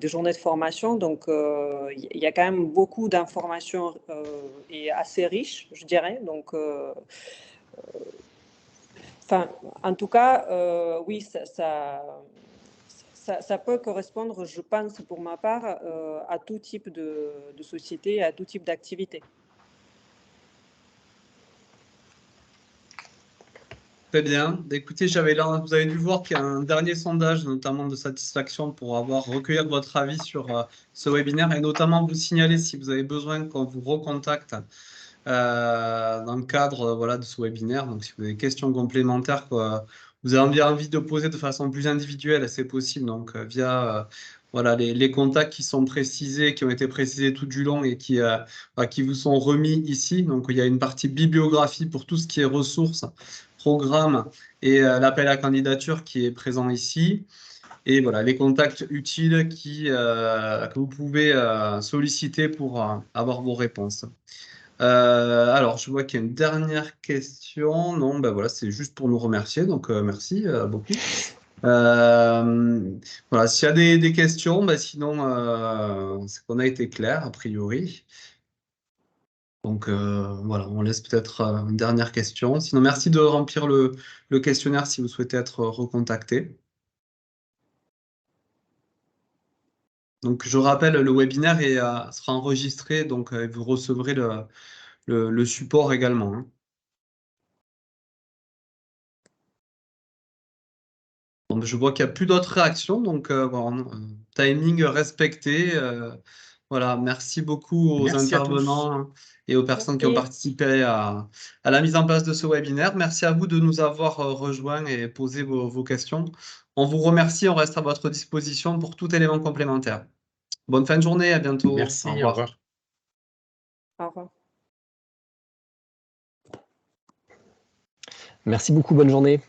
journées de formation. Donc, il y a quand même beaucoup d'informations et assez riches, je dirais. Donc, en tout cas, oui, ça peut correspondre, je pense, pour ma part, à tout type de société, à tout type d'activité. Très bien. Écoutez, vous avez dû voir qu'il y a un dernier sondage, notamment de satisfaction, pour recueillir votre avis sur ce webinaire et notamment vous signaler si vous avez besoin qu'on vous recontacte dans le cadre voilà, de ce webinaire. Donc, si vous avez des questions complémentaires que vous avez envie de poser de façon plus individuelle, c'est possible. Donc, via voilà, les contacts qui sont précisés, qui ont été précisés tout du long et qui vous sont remis ici. Donc, il y a une partie bibliographie pour tout ce qui est ressources, programme et l'appel à candidature qui est présent ici. Et voilà, les contacts utiles que vous pouvez solliciter pour avoir vos réponses. Alors, je vois qu'il y a une dernière question. Non, ben voilà, c'est juste pour nous remercier. Donc, merci beaucoup. Voilà, s'il y a des questions, ben sinon, c'est qu'on a été clair, a priori. Donc, voilà, on laisse peut-être une dernière question. Sinon, merci de remplir le questionnaire si vous souhaitez être recontacté. Donc, je rappelle, le webinaire sera enregistré, donc vous recevrez le support également. Hein. Donc, je vois qu'il n'y a plus d'autres réactions, donc voilà, timing respecté. Voilà, merci beaucoup aux Merci à tous. intervenants et aux personnes qui ont Merci. participé à la mise en place de ce webinaire. Merci à vous de nous avoir rejoints et posé vos questions. On vous remercie, on reste à votre disposition pour tout élément complémentaire. Bonne fin de journée, à bientôt. Merci, Au revoir. au revoir. Au revoir. Merci beaucoup, bonne journée.